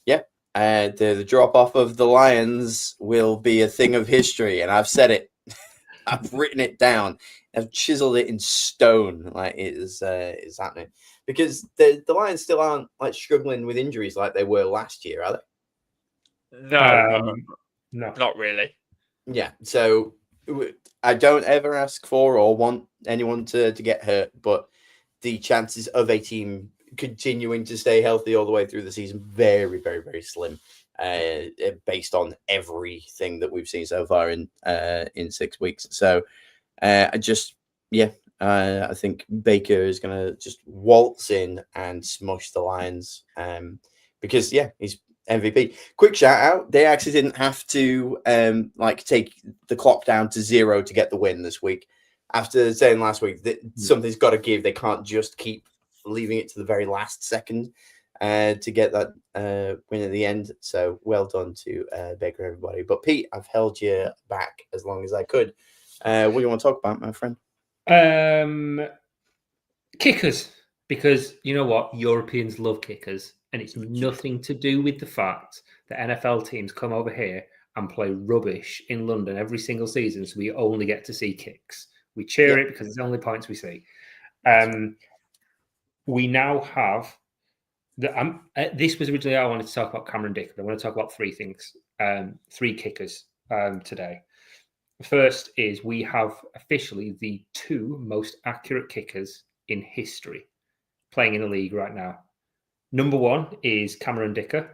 yeah, the drop off of the Lions will be a thing of history, and I've said it. I've written it down. I've chiseled it in stone. Like it is happening because the Lions still aren't like struggling with injuries like they were last year, are they? No, No. not really. Yeah. So I don't ever ask for or want anyone to get hurt, but the chances of a team continuing to stay healthy all the way through the season very, very, very slim. Based on everything that we've seen so far in 6 weeks. So I think Baker is going to just waltz in and smush the Lions because, he's MVP. Quick shout out. They actually didn't have to take the clock down to 0 to get the win this week. After saying last week that something's got to give, they can't just keep leaving it to the very last second to get that win at the end. So well done to Baker, everybody. But Pete, I've held you back as long as I could. What do you want to talk about, my friend? Kickers, because you know what? Europeans love kickers, and it's nothing to do with the fact that NFL teams come over here and play rubbish in London every single season, so we only get to see kicks. We cheer it because it's the only points we see. We now have this was originally I wanted to talk about Cameron Dicker. I want to talk about three things, 3 kickers today. First is we have officially the 2 most accurate kickers in history playing in the league right now. Number 1 is Cameron Dicker.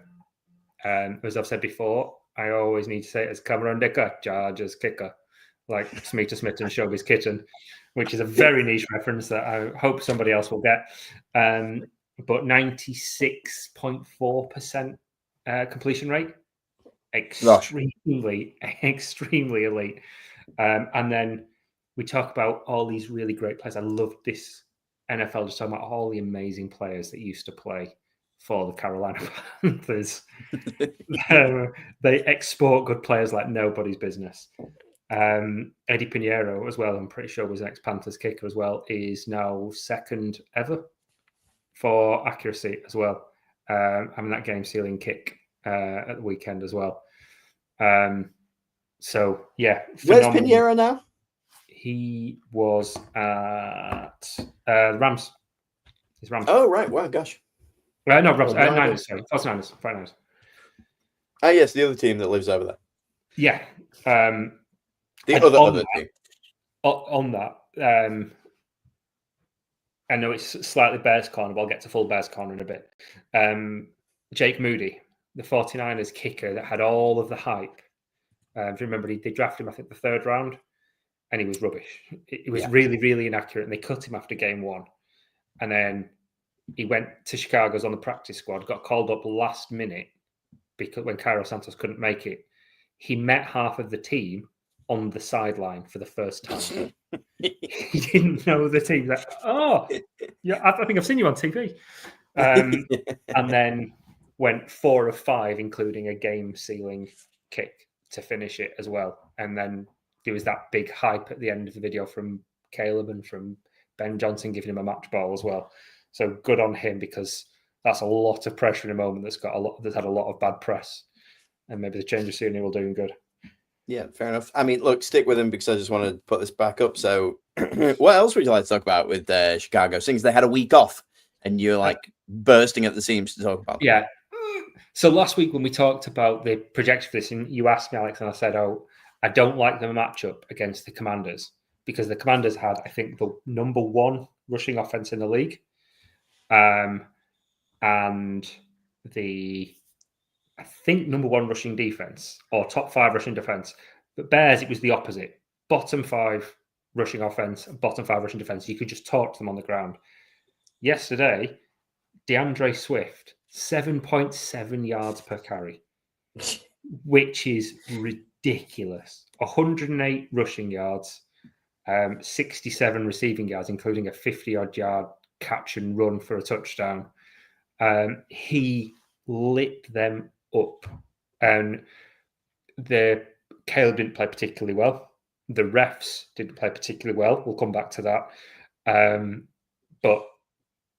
As I've said before, I always need to say it as Cameron Dicker, Chargers kicker, like Smeaton Smith and Showbiz Kitten, which is a very niche reference that I hope somebody else will get. But 96.4% completion rate, extremely elite. And then we talk about all these really great players. I love this NFL just talking about all the amazing players that used to play for the Carolina Panthers. They export good players like nobody's business. Eddie Pinheiro as well, I'm pretty sure was an ex-Panthers kicker as well, is now 2nd ever for accuracy as well. That game-sealing kick at the weekend as well. So, yeah. Where's Pinheiro now? He was at Rams. He's Rams. Oh, right. Wow, gosh. No, Rams. Niners, sorry. That's Niners. Ah, yes, the other team that lives over there. Yeah. The other team. On that, I know it's slightly Bears corner, but I'll get to full Bears corner in a bit. Jake Moody, the 49ers kicker that had all of the hype. If you remember, they drafted him, I think, the 3rd round, and he was rubbish. It was really, really inaccurate, and they cut him after game 1. And then he went to Chicago's on the practice squad, got called up last minute because when Cairo Santos couldn't make it, he met half of the team on the sideline for the first time. He didn't know the team. Like, I think I've seen you on TV. And then went 4 of 5, including a game-sealing kick to finish it as well. And then there was that big hype at the end of the video from Caleb and from Ben Johnson giving him a match ball as well. So good on him, because that's a lot of pressure in a moment that's had a lot of bad press. And maybe the change of scenery will do him good. Yeah, fair enough. I mean, look, stick with him because I just want to put this back up. So what else would you like to talk about with Chicago? Since they had a week off and you're like bursting at the seams to talk about them. Yeah. So last week when we talked about the projection for this, and you asked me, Alex, and I said, I don't like the matchup against the Commanders because the Commanders had, I think, the number 1 rushing offense in the league. And the, I think, number 1 rushing defense or top 5 rushing defense. But Bears, it was the opposite. Bottom 5 rushing offense, bottom 5 rushing defense. You could just torch them on the ground. Yesterday, DeAndre Swift, 7.7 yards per carry, which is ridiculous. 108 rushing yards, 67 receiving yards, including a 50-odd yard catch and run for a touchdown. He lit them up. And Caleb didn't play particularly well. The refs didn't play particularly well. We'll come back to that. But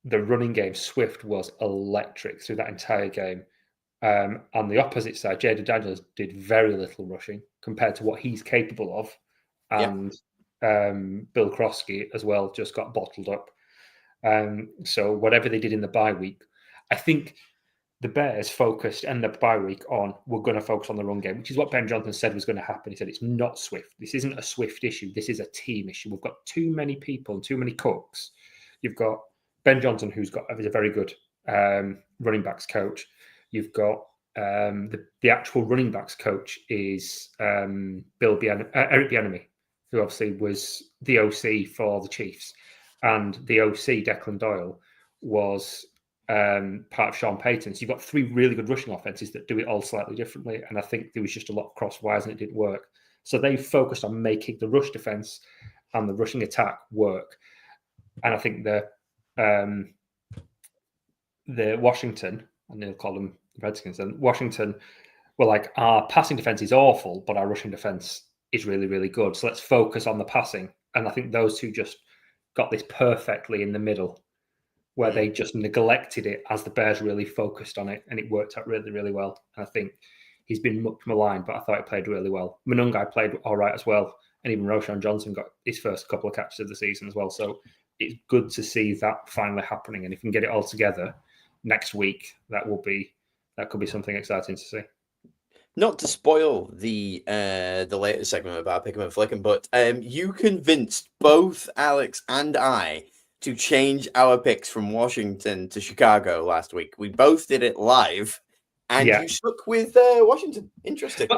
the running game, Swift was electric through that entire game. On the opposite side, Jaden Daniels did very little rushing compared to what he's capable of. And Bill Krosky as well just got bottled up. So whatever they did in the bye week, I think the Bears focused and the bye week on, we're going to focus on the run game, which is what Ben Johnson said was going to happen. He said it's not Swift. This isn't a Swift issue. This is a team issue. We've got too many people and too many cooks. You've got Ben Johnson, who's a very good running backs coach. You've got the actual running backs coach is Eric Bieniemy, who obviously was the OC for the Chiefs, and the OC Declan Doyle was part of Sean Payton. So you've got 3 really good rushing offenses that do it all slightly differently, and I think there was just a lot of cross wires and it didn't work. So they focused on making the rush defense and the rushing attack work, and I think the Washington, and they'll call them the Redskins, and Washington were like, our passing defense is awful, but our rushing defense is really, really good. So let's focus on the passing. And I think those two just got this perfectly in the middle, where they just neglected it as the Bears really focused on it, and it worked out really, really well. And I think he's been much maligned, but I thought he played really well. Monungai played all right as well, and even Roshan Johnson got his first couple of catches of the season as well. So it's good to see that finally happening, and if we can get it all together next week, that could be something exciting to see. Not to spoil the later segment about Pick'em and Flick'em, but you convinced both Alex and I to change our picks from Washington to Chicago last week. We both did it live, and you stuck with Washington. Interesting.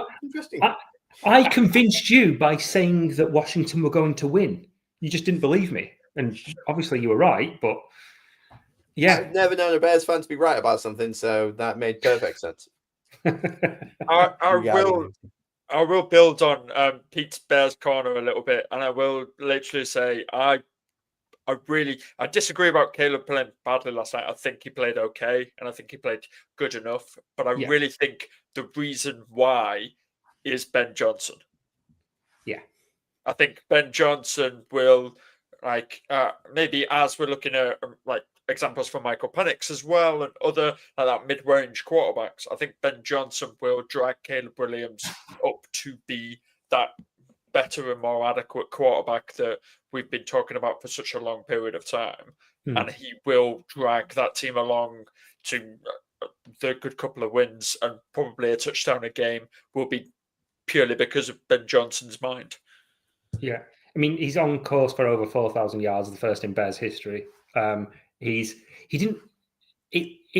I convinced you by saying that Washington were going to win. You just didn't believe me, and obviously you were right. But yeah, I've never known a Bears fan to be right about something, so that made perfect sense. I will build on Pete's Bears corner a little bit, and I will literally say I disagree about Caleb playing badly last night. I think he played okay, and I think he played good enough. But I really think the reason why is Ben Johnson. Yeah, I think Ben Johnson will maybe as we're looking at examples from Michael Penix as well and other that mid-range quarterbacks. I think Ben Johnson will drag Caleb Williams up to be that better and more adequate quarterback that we've been talking about for such a long period of time. And he will drag that team along to the good couple of wins, and probably a touchdown a game will be purely because of Ben Johnson's mind. Yeah. I mean, he's on course for over 4,000 yards, the first in Bears history. It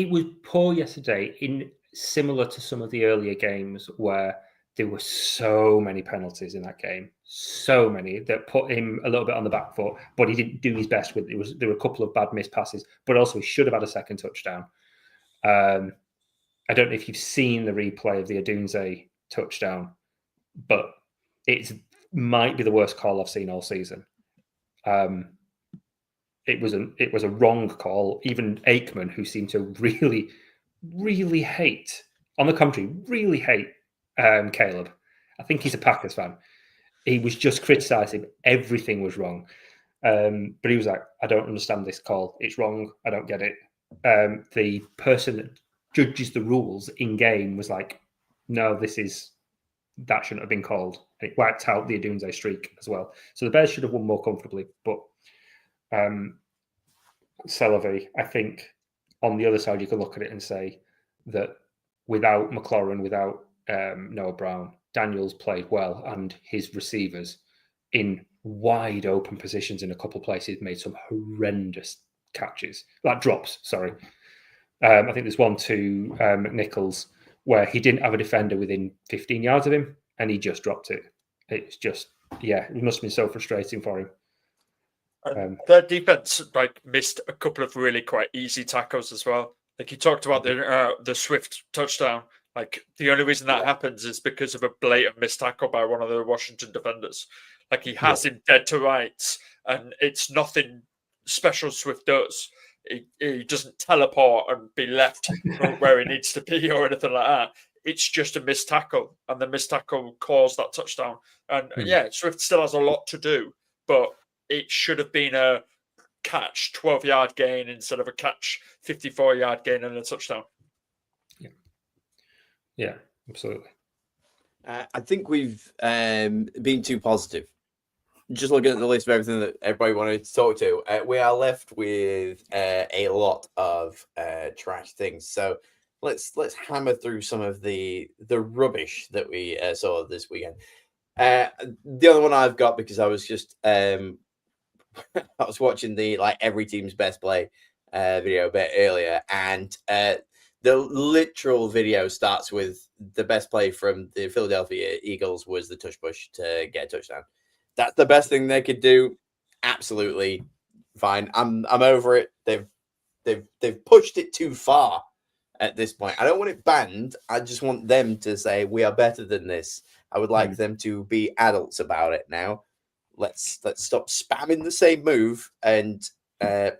was poor yesterday, similar to some of the earlier games where there were so many penalties in that game, so many that put him a little bit on the back foot, but he didn't do his best with it. There were a couple of bad missed passes, but also he should have had a second touchdown. I don't know if you've seen the replay of the Odunze touchdown, but it might be the worst call I've seen all season. It was a wrong call. Even Aikman, who seemed to really, really hate, on the contrary, really hate Caleb. I think he's a Packers fan. He was just criticizing everything was wrong. But he was like, I don't understand this call. It's wrong. I don't get it. The person that judges the rules in game was like, no, that shouldn't have been called. It wiped out the Odunze streak as well. So the Bears should have won more comfortably. But Selavi, I think on the other side, you can look at it and say that without McLaurin, without Noah Brown, Daniels played well, and his receivers in wide open positions in a couple of places made some horrendous catches, like drops, sorry. I think there's one to McNichols where he didn't have a defender within 15 yards of him, and he just dropped it. It's just, it must have been so frustrating for him. Their defense missed a couple of really quite easy tackles as well. Like you talked about the Swift touchdown. Like the only reason that happens is because of a blatant missed tackle by one of the Washington defenders. Like he has him dead to rights, and it's nothing special Swift does. He doesn't teleport and be left where he needs to be or anything like that. It's just a missed tackle, and the missed tackle caused that touchdown. And Swift still has a lot to do, but it should have been a catch 12-yard gain instead of a catch 54-yard gain and a touchdown. Yeah. Yeah, absolutely. I think we've been too positive. Just looking at the list of everything that everybody wanted to talk to, we are left with a lot of trash things. So let's hammer through some of the rubbish that we saw this weekend. The other one I've got, because I was just I was watching the every team's best play video a bit earlier, and the literal video starts with the best play from the Philadelphia Eagles was the tush push to get a touchdown. That's the best thing they could do. Absolutely fine. I'm over it. They've pushed it too far at this point. I don't want it banned. I just want them to say we are better than this. I would like them to be adults about it now. Let's stop spamming the same move and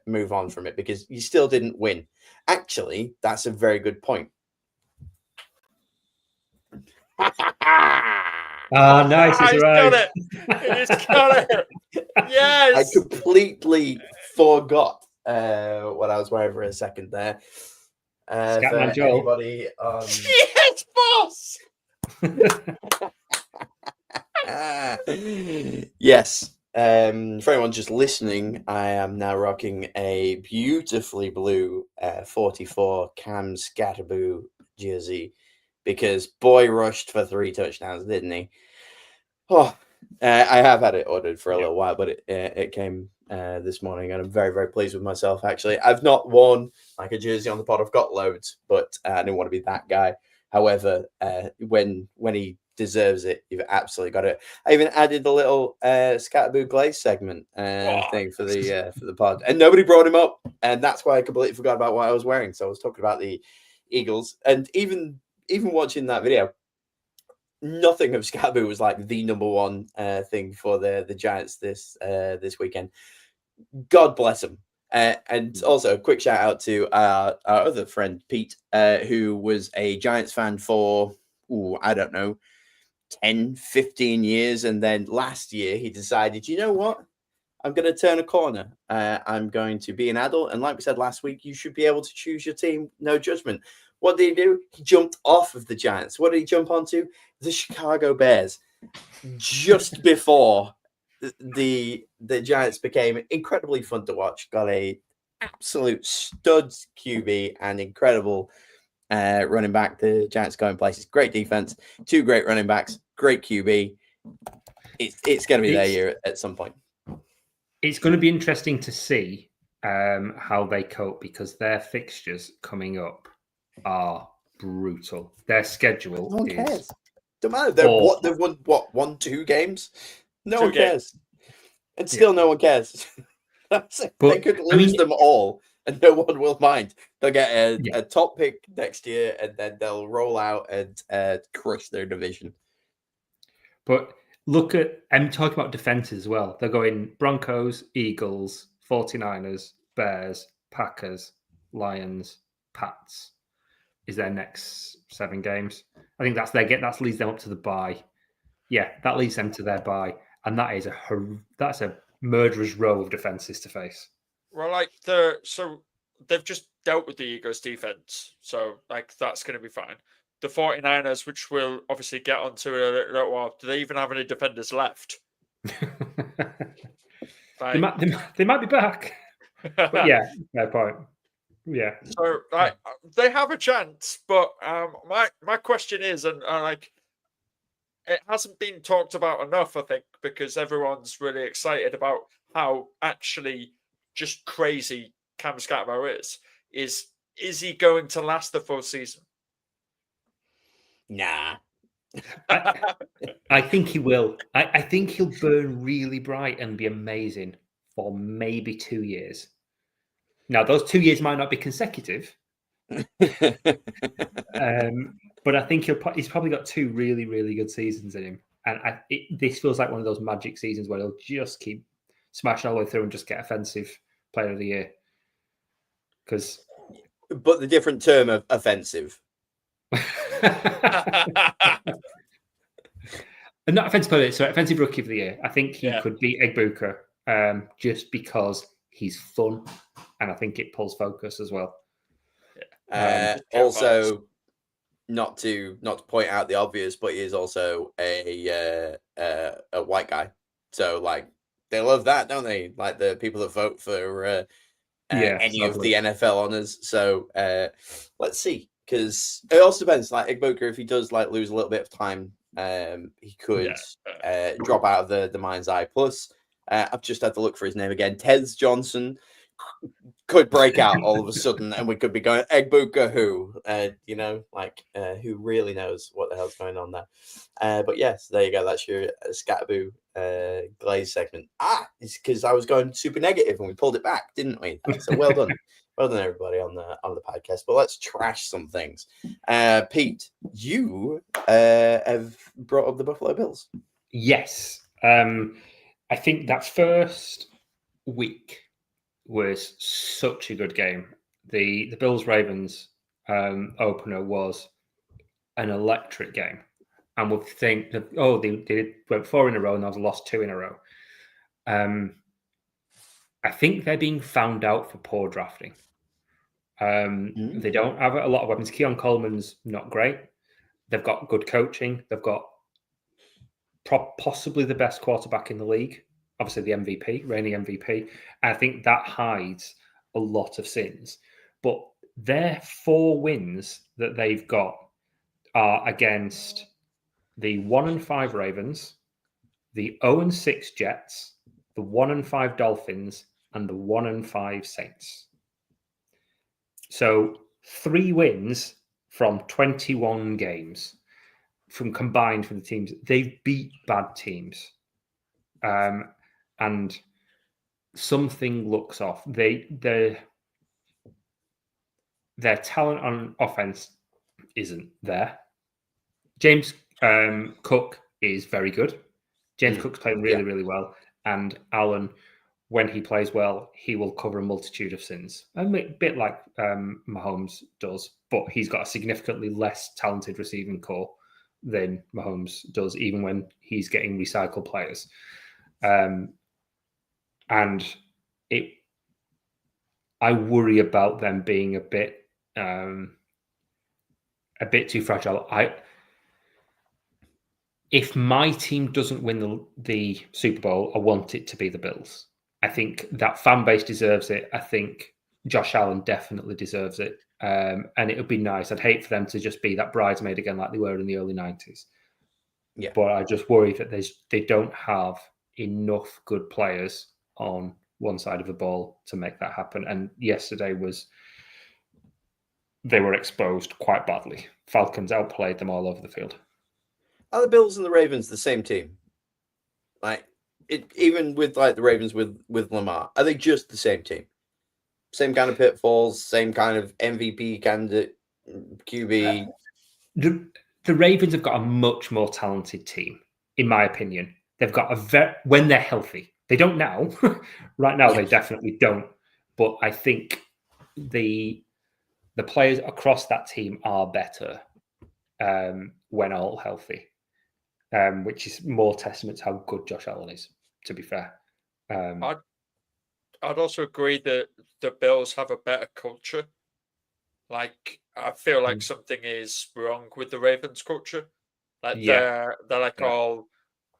move on from it, because you still didn't win. Actually, that's a very good point. Nice. It's got arrived. it. He's got it. Yes. I completely forgot what I was wearing for a second there. Scatman For Joel. anybody on Yes, boss. yes. For anyone just listening, I am now rocking a beautifully blue 44 Cam Scatterboo jersey, because boy rushed for 3 touchdowns, didn't he? Oh, I have had it ordered for a little while, but it came this morning, and I'm very, very pleased with myself. Actually, I've not worn like a jersey on the pod. I've got loads, but I didn't want to be that guy. However, when he deserves it, you've absolutely got it. I even added a little Scatterboo Glaze segment thing for the pod, and nobody brought him up, and that's why I completely forgot about what I was wearing. So I was talking about the Eagles, and even watching that video, nothing of Scatterboo was like the number one thing for the Giants this weekend. God bless him. And also a quick shout out to our other friend Pete, who was a Giants fan for I don't know, 10, 15 years, and then last year he decided, you know what, I'm going to turn a corner. I'm going to be an adult, and like we said last week, you should be able to choose your team, no judgment. What did he do? He jumped off of the Giants. What did he jump onto? The Chicago Bears. Just before the Giants became incredibly fun to watch. Got a absolute studs QB and incredible running back. The Giants going places. Great defense. 2 great running backs. Great QB. It's going to be their year at some point. It's going to be interesting to see how they cope, because their fixtures coming up are brutal. Their schedule No one is cares. Don't matter. They've won 1-2 games. No one cares, and still no one cares. They could lose them all, and no one will mind. They'll get a top pick next year, and then they'll roll out and crush their division. But I'm talking about defense as well. They're going Broncos, Eagles, 49ers, Bears, Packers, Lions, Pats is their next 7 games. I think that leads them up to the bye. Yeah, that leads them to their bye, and that's a murderer's row of defenses to face. Well, so they've just dealt with the Eagles defense, so that's going to be fine. The 49ers, which we'll obviously get onto in a little while, do they even have any defenders left? They might be back. But yeah, fair point. Yeah. So they have a chance, but my question is, and it hasn't been talked about enough, I think, because everyone's really excited about how actually just crazy Cam Scatterbo is he going to last the full season? Nah. I think he will. I think he'll burn really bright and be amazing for maybe 2 years. Now, those 2 years might not be consecutive. But I think he's probably got 2 really, really good seasons in him. And this feels like one of those magic seasons where he'll just keep smashing all the way through and just get offensive player of the year. But the different term of offensive. Not offensive player, so offensive rookie of the year. I think he could beat Egbuka just because he's fun, and I think it pulls focus as well. Also, not to point out the obvious, but he is also a white guy. So like they love that, don't they? Like the people that vote for any of the NFL honors. So let's see, because it also depends. Like Igboka, if he does like lose a little bit of time, he could drop out of the mind's eye. Plus, I've just had to look for his name again. Tez Johnson could break out all of a sudden, and we could be going Egbuka who, who really knows what the hell's going on there. But yes, there you go. That's your Scatterboo Glaze segment. It's because I was going super negative and we pulled it back, didn't we? So well done. Well done, everybody on the podcast. But let's trash some things. Pete, you have brought up the Buffalo Bills. Yes. I think that first week was such a good game. The Bills-Ravens opener was an electric game. And we'll think that, they went 4 in a row and they've lost 2 in a row. I think they're being found out for poor drafting. They don't have a lot of weapons. Keon Coleman's not great. They've got good coaching. They've got possibly the best quarterback in the league. Obviously, the MVP, reigning MVP. I think that hides a lot of sins. But their 4 wins that they've got are against the 1-5 Ravens, the 0-6 Jets, the 1-5 Dolphins, and the 1-5 Saints. So 3 wins from 21 games combined from the teams. They've beat bad teams. And something looks off. Their talent on offense isn't there. James Cook is very good. James Cook's playing really well. And Allen, when he plays well, he will cover a multitude of sins. A bit like Mahomes does, but he's got a significantly less talented receiving core than Mahomes does, even when he's getting recycled players. And I worry about them being a bit too fragile. If my team doesn't win the Super Bowl, I want it to be the Bills. I think that fan base deserves it. I think Josh Allen definitely deserves it. And it would be nice. I'd hate for them to just be that bridesmaid again like they were in the early 90s. Yeah. But I just worry that they don't have enough good players on one side of the ball to make that happen. And yesterday they were exposed quite badly. Falcons outplayed them all over the field. Are the Bills and the Ravens the same team? Like even with like the Ravens with Lamar, are they just the same team? Same kind of pitfalls, same kind of MVP candidate, QB. The Ravens have got a much more talented team, in my opinion. They've got when they're healthy. They don't now. Right now, They definitely don't. But I think the players across that team are better when all healthy, which is more testament to how good Josh Allen is, to be fair. I'd also agree that the Bills have a better culture. Like, I feel like something is wrong with the Ravens culture. Like they're like all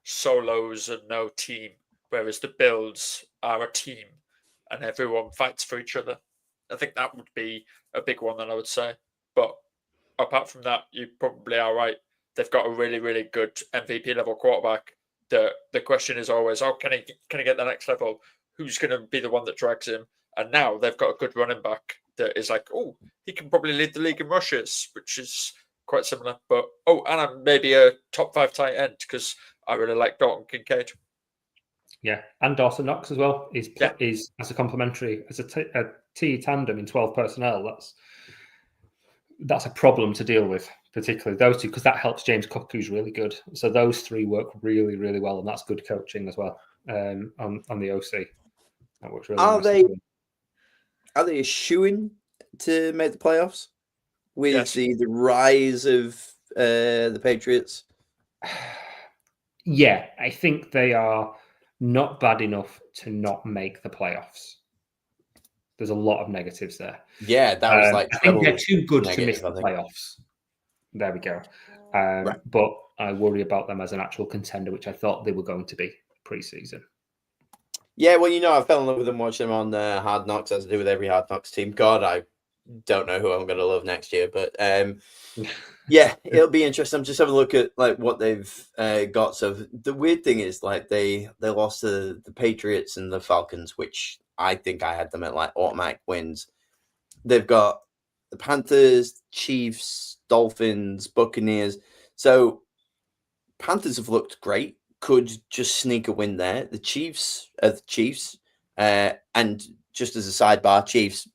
solos and no team, whereas the Bills are a team and everyone fights for each other. I think that would be a big one that I would say. But apart from that, you probably are right. They've got a really, really good MVP level quarterback. The question is always, can he get the next level? Who's going to be the one that drags him? And now they've got a good running back that is like, he can probably lead the league in rushes, which is quite similar. But and maybe a top 5 tight end because I really like Dalton Kincaid. Yeah, and Dawson Knox as well is as a complementary as a T tandem in 12 personnel. That's a problem to deal with, particularly those two, because that helps James Cook, who's really good. So those 3 work really, really well, and that's good coaching as well on the OC. That works really nicely. Are they a shoo-in to make the playoffs with the rise of the Patriots? Yeah, I think they are not bad enough to not make the playoffs. There's a lot of negatives there. Yeah, that was like I think they're too good to miss the playoffs. There we go. Right. But I worry about them as an actual contender, which I thought they were going to be pre-season. Yeah, well, I fell in love with them watching them on Hard Knocks, as I do with every Hard Knocks team. God, I don't know who I'm going to love next year, but yeah, it'll be interesting. I'm just having a look at like what they've got. So the weird thing is like they lost to the Patriots and the Falcons, which I think I had them at like automatic wins. They've got the Panthers, Chiefs, Dolphins, Buccaneers. So Panthers have looked great. Could just sneak a win there. The Chiefs are the Chiefs. And just as a sidebar, Chiefs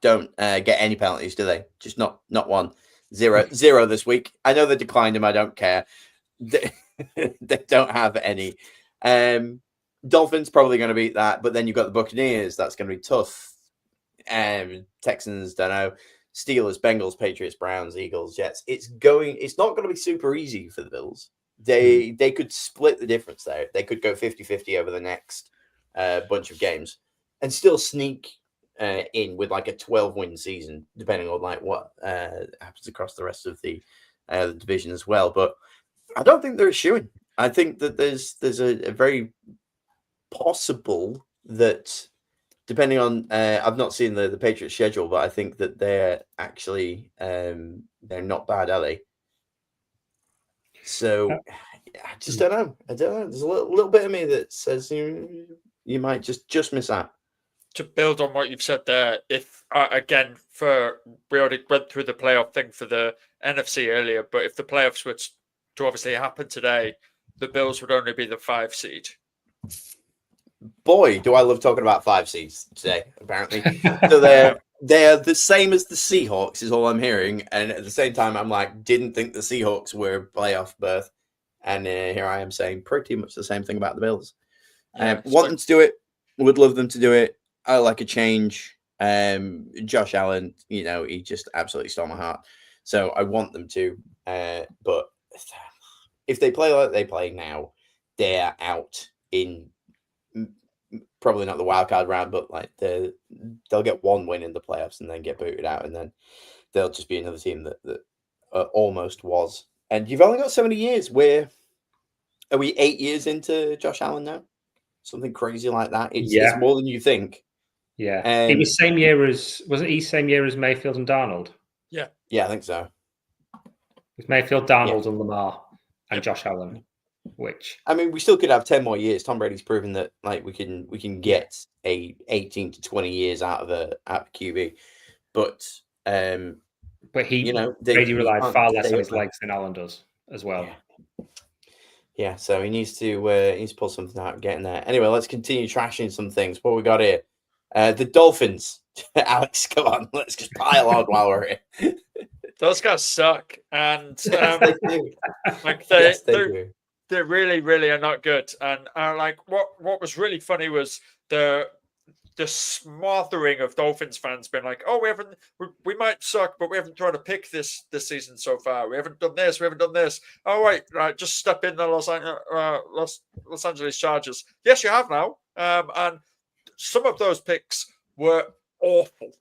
don't get any penalties, do they? Just not one. Zero this week. I know they declined them. I don't care. They don't have any. Dolphins probably going to beat that, but then you've got the Buccaneers. That's going to be tough. Texans, don't know. Steelers, Bengals, Patriots, Browns, Eagles, Jets. It's not going to be super easy for the Bills. They could split the difference there. They could go 50-50 over the next bunch of games and still sneak in with like a 12-win season, depending on like what happens across the rest of the division as well. But I don't think they're a shoo-in. I think that there's a very possible that, depending on I've not seen the Patriots schedule, but I think that they're actually they're not bad, are they? So I just don't know. There's a little bit of me that says you might just miss out. To build on what you've said there, if again, we already went through the playoff thing for the NFC earlier, but if the playoffs were to obviously happen today, the Bills would only be the 5 seed. Boy, do I love talking about 5 seeds today, apparently. So they're the same as the Seahawks, is all I'm hearing. And at the same time, I'm like, didn't think the Seahawks were a playoff berth. And here I am saying pretty much the same thing about the Bills. Want them to do it. Would love them to do it. I like a change. Josh Allen, he just absolutely stole my heart. So I want them to. But if they play like they play now, they're out in probably not the wild card round, but like they'll get one win in the playoffs and then get booted out, and then they'll just be another team that almost was. And you've only got so many years. Are we 8 years into Josh Allen now? Something crazy like that. It's more than you think. Yeah, it was same year as Mayfield and Darnold? Yeah, I think so. With Mayfield, Darnold, and Lamar, and Josh Allen. Which I mean, we still could have 10 more years. Tom Brady's proven that like we can get a 18 to 20 years out of QB, but he Brady relied far less on his legs than Allen does as well. Yeah, so he needs to pull something out, getting there. Anyway, let's continue trashing some things. What we got here? The Dolphins. Alex, come on, let's just pile on while we're here. Those guys suck, and they do. Like they do. They really, really are not good. And like what was really funny was the smothering of Dolphins fans being like, "Oh, we might suck, but we haven't thrown a pick this season so far. We haven't done this. We haven't done this. Oh, wait, right, just step in the Los Angeles Chargers. Yes, you have now. And some of those picks were awful.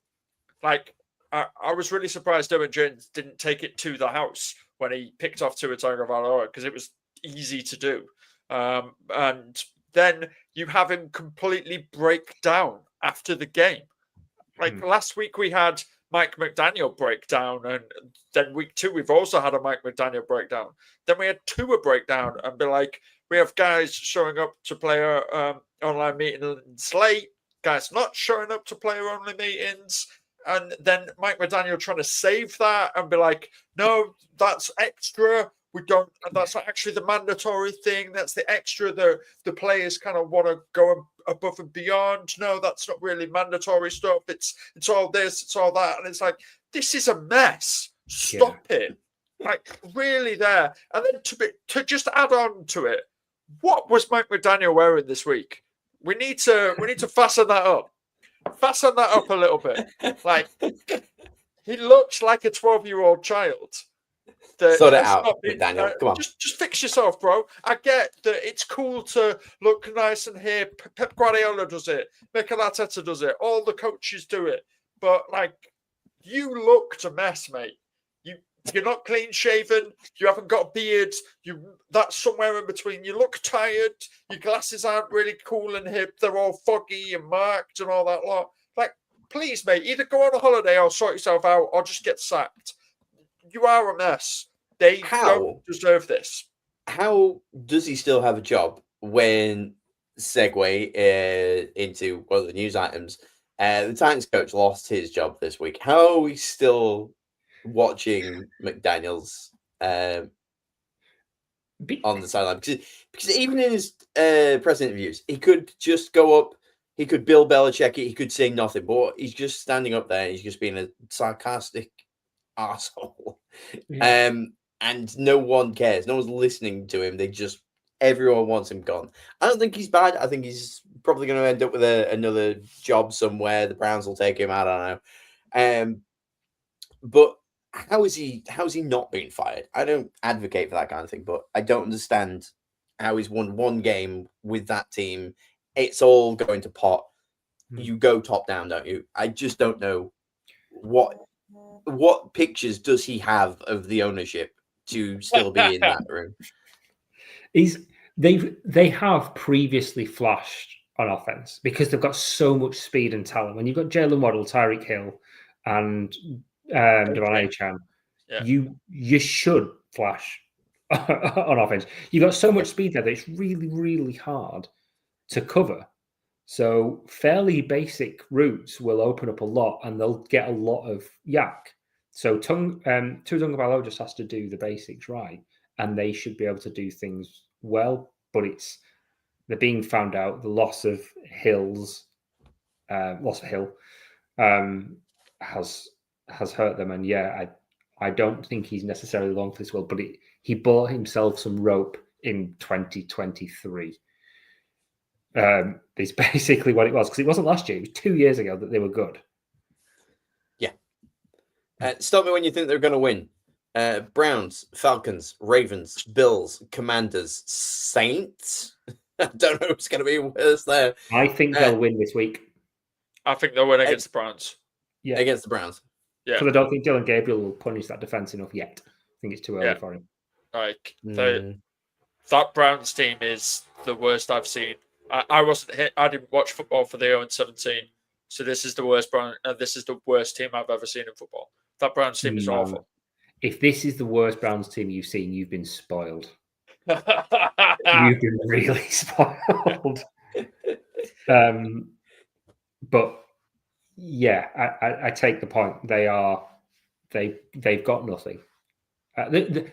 Like I was really surprised Derwin James didn't take it to the house when he picked off Tua Tagovailoa because it was easy to do. And then you have him completely break down after the game. Like last week we had Mike McDaniel breakdown, and then week 2 we've also had a Mike McDaniel breakdown. Then we had Tua breakdown and be like, we have guys showing up to player online meetings late, guys not showing up to player only meetings, and then Mike McDaniel trying to save that and be like, no, that's extra. We don't, and that's not actually the mandatory thing. That's the extra the players kind of want to go above and beyond. No, that's not really mandatory stuff. It's all this, it's all that. And it's like, this is a mess. Stop it. Like, really there. And then to just add on to it, what was Mike McDaniel wearing this week? We need to fasten that up. Fasten that up a little bit. Like, he looks like a 12-year-old child. Sort it out, Daniel. Come on. Just fix yourself, bro. I get that it's cool to look nice and here. Pep Guardiola does it. Mikel Arteta does it. All the coaches do it. But, like, you looked a mess, mate. You're not clean shaven. You haven't got a beard. That's somewhere in between. You look tired. Your glasses aren't really cool and hip. They're all foggy and marked and all that lot. Like, please, mate, either go on a holiday or sort yourself out or just get sacked. You are a mess. They don't deserve this. How does he still have a job when segue into one of the news items? The Titans coach lost his job this week. How are we still watching McDaniels on the sideline? Because even in his press interviews, he could just go up, he could Bill Belichick it, he could say nothing, but he's just standing up there and he's just being a sarcastic asshole. Yeah. And no one cares. No one's listening to him. Everyone wants him gone. I don't think he's bad. I think he's probably going to end up with another job somewhere. The Browns will take him. I don't know. But how is he not being fired? I don't advocate for that kind of thing, but I don't understand how he's won one game with that team. It's all going to pot. You go top down, don't you? I just don't know what pictures does he have of the ownership to still be in that room. They have previously flashed on offense because they've got so much speed and talent. When you've got Jalen Waddle, Tyreek Hill, and Devon Achane, you should flash on offense. You've got so much speed there that it's really, really hard to cover. So fairly basic routes will open up a lot, and they'll get a lot of yak. So Tua Tagovailoa just has to do the basics right, and they should be able to do things well. But they're being found out. The loss of Hill has hurt them, and I don't think he's necessarily long for this world. But he bought himself some rope in 2023. Is basically what it was, because it wasn't last year. It was 2 years ago that they were good. Yeah. Stop me when you think they're going to win. Browns, Falcons, Ravens, Bills, Commanders, Saints. I don't know who's going to be worse there. I think they'll win this week. I think they'll win against the Browns. Yeah, against the Browns. Yeah, because I don't think Dylan Gabriel will punish that defense enough yet. I think it's too early for him. Like that Browns team is the worst I've seen. I wasn't hit. I didn't watch football for the 0-17, so this is the worst this is the worst team I've ever seen in football. That Browns team is awful. If this is the worst Browns team you've seen, you've been spoiled. You've been really spoiled. But yeah, I take the point. They've got nothing. They've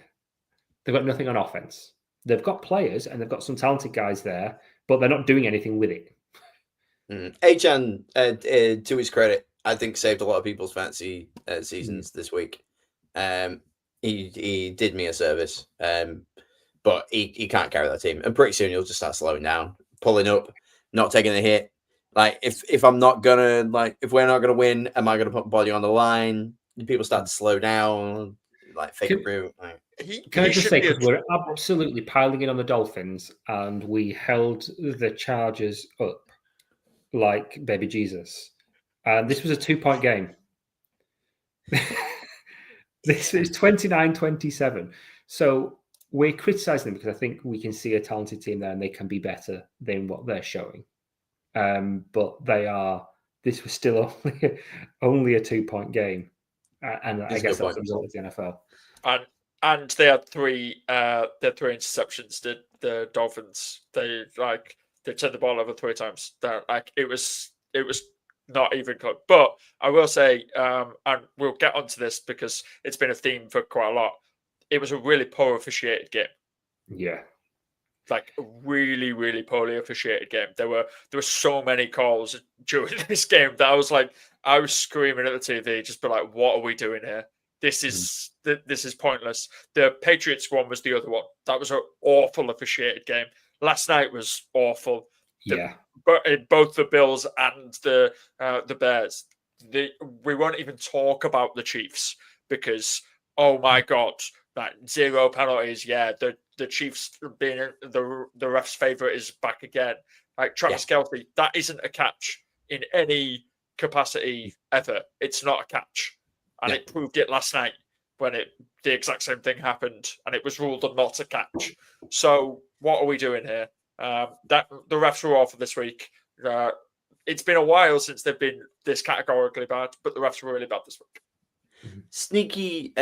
got nothing on offense. They've got players and they've got some talented guys there, but they're not doing anything with it. Achan, to his credit, I think saved a lot of people's fantasy seasons this week. He did me a service, but he can't carry that team. And pretty soon he'll just start slowing down, pulling up, not taking a hit. Like if I'm not gonna if we're not gonna win, am I gonna put my body on the line? People start to slow down, fake it through. Can I just say, because we're absolutely piling in on the Dolphins, and we held the Chargers up like baby Jesus, and this was a 2-point game. This is 29-27. So we're criticizing them because I think we can see a talented team there and they can be better than what they're showing. But this was still only a 2-point game. And I guess that's the result of the NFL. And they had three interceptions. The Dolphins, they turned the ball over 3 times. It was not even close. But I will say, and we'll get onto this because it's been a theme for quite a lot. It was a really poor officiated game. Yeah, a really, really poorly officiated game. There were so many calls during this game that I was screaming at the TV, just be like, "What are we doing here? This is pointless." The Patriots one was the other one. That was an awful officiated game. Last night was awful. But in both the Bills and the Bears, we won't even talk about the Chiefs because, oh my God, 0 penalties. Yeah, the Chiefs being the ref's favorite is back again. Travis Kelce, that isn't a catch in any capacity ever. It's not a catch, and it proved it last night. when the exact same thing happened and it was ruled not a catch. So what are we doing here? That the refs were awful this week. It's been a while since they've been this categorically bad, but the refs were really bad this week. Sneaky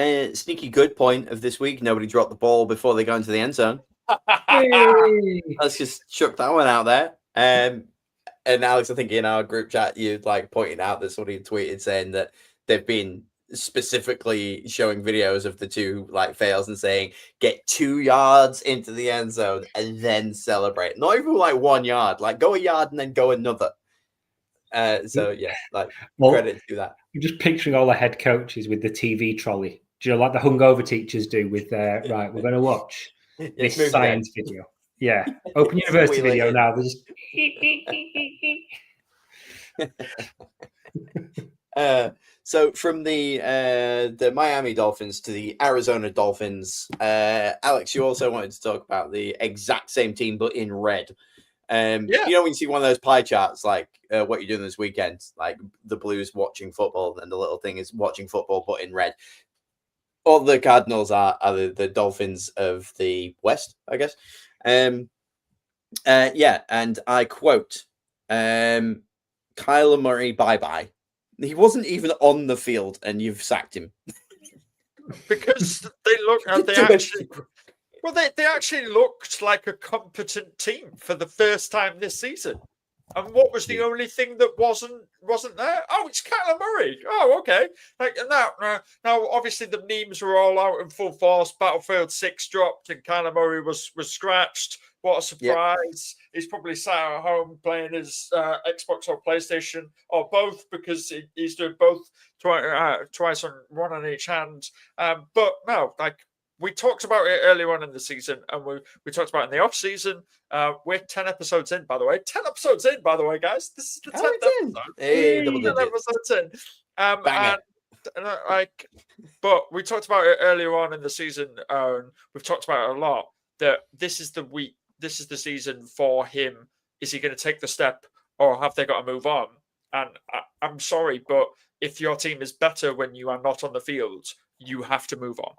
good point of this week. Nobody dropped the ball before they go into the end zone. Hey! Let's just chuck that one out there. And Alex, I think in our group chat, you like pointed out that somebody tweeted saying that they've been specifically showing videos of the two like fails and saying get 2 yards into the end zone and then celebrate. Not even like 1 yard, like go a yard and then go another. So yeah, like credit to that. I'm just picturing all the head coaches with the TV trolley. Do you know, like the hungover teachers do with their right? We're going to watch this science video. Yeah, Open University video now. They're just so from the Miami Dolphins to the Arizona Dolphins, Alex, you also wanted to talk about the exact same team but in red. You know, when you see one of those pie charts, like what you're doing this weekend, like the Blues watching football, and the little thing is watching football but in red. All the Cardinals are the Dolphins of the West, I guess. Yeah, and I quote, Kyler Murray, bye-bye. He wasn't even on the field, and you've sacked him. Because they actually looked like a competent team for the first time this season. And what was the only thing that wasn't there? Oh, it's Kyler Murray. Oh, okay. Like now, obviously the memes were all out in full force. Battlefield 6 dropped, and Kyler Murray was scratched. What a surprise! Yep. He's probably sat at home playing his Xbox or PlayStation or both, because he's doing both twice on one on each hand. But no, like. We talked about it earlier on in the season, and we talked about it in the off season. We're 10 episodes in, by the way. 10 episodes in, by the way, guys. This is the 10th episode. Hey, double 10 episodes in. But we talked about it earlier on in the season. We've talked about it a lot. That this is the week. This is the season for him. Is he going to take the step, or have they got to move on? And I'm sorry, but if your team is better when you are not on the field, you have to move on.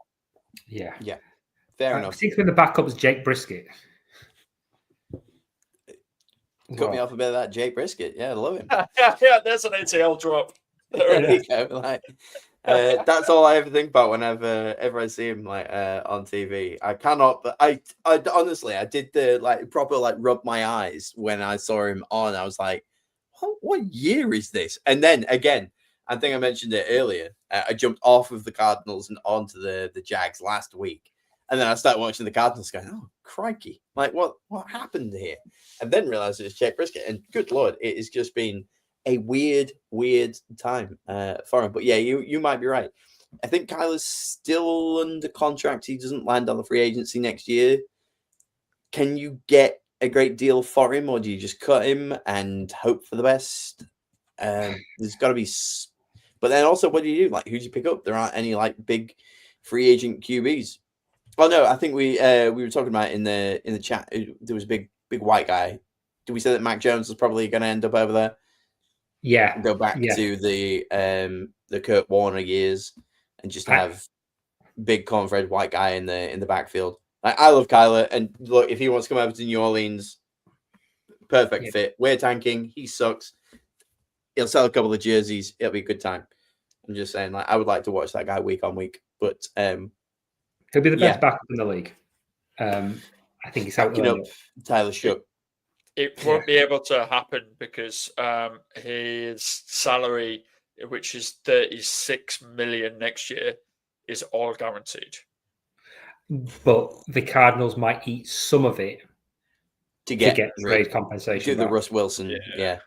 Yeah. Fair enough. Particularly the backup was Jake Brisket. Cut me off a bit of that Jake Brisket. Yeah, I love him. Yeah, there's an ATL drop. There you go. Like, that's all I ever think about whenever I see him like on TV. I cannot, but I honestly, I did the like proper like rub my eyes when I saw him on. I was like, what year is this? And then again, I think I mentioned it earlier. I jumped off of the Cardinals and onto the Jags last week. And then I started watching the Cardinals going, oh, crikey. Like, what happened here? And then realized it was Jake Brisket. And good Lord, it has just been a weird time for him. But yeah, you might be right. I think Kyler's still under contract. He doesn't land on the free agency next year. Can you get a great deal for him, or do you just cut him and hope for the best? There's got to be... But then also, what do you do? Like, who do you pick up? There aren't any like big free agent QBs. Oh no, I think we were talking about in the chat. There was a big white guy. Did we say that Mac Jones is probably going to end up over there? Yeah, go back to the Kurt Warner years and just have big cornfed white guy in the backfield. Like, I love Kyler, and look, if he wants to come over to New Orleans, perfect fit. We're tanking. He sucks. He'll sell a couple of jerseys. It'll be a good time. I'm just saying, like, I would like to watch that guy week on week. But he'll be the best backup in the league. I think he's backing up Tyler Shook. It won't be able to happen because his salary, which is $36 million next year, is all guaranteed. But the Cardinals might eat some of it to get trade compensation. Do the Russ Wilson, yeah.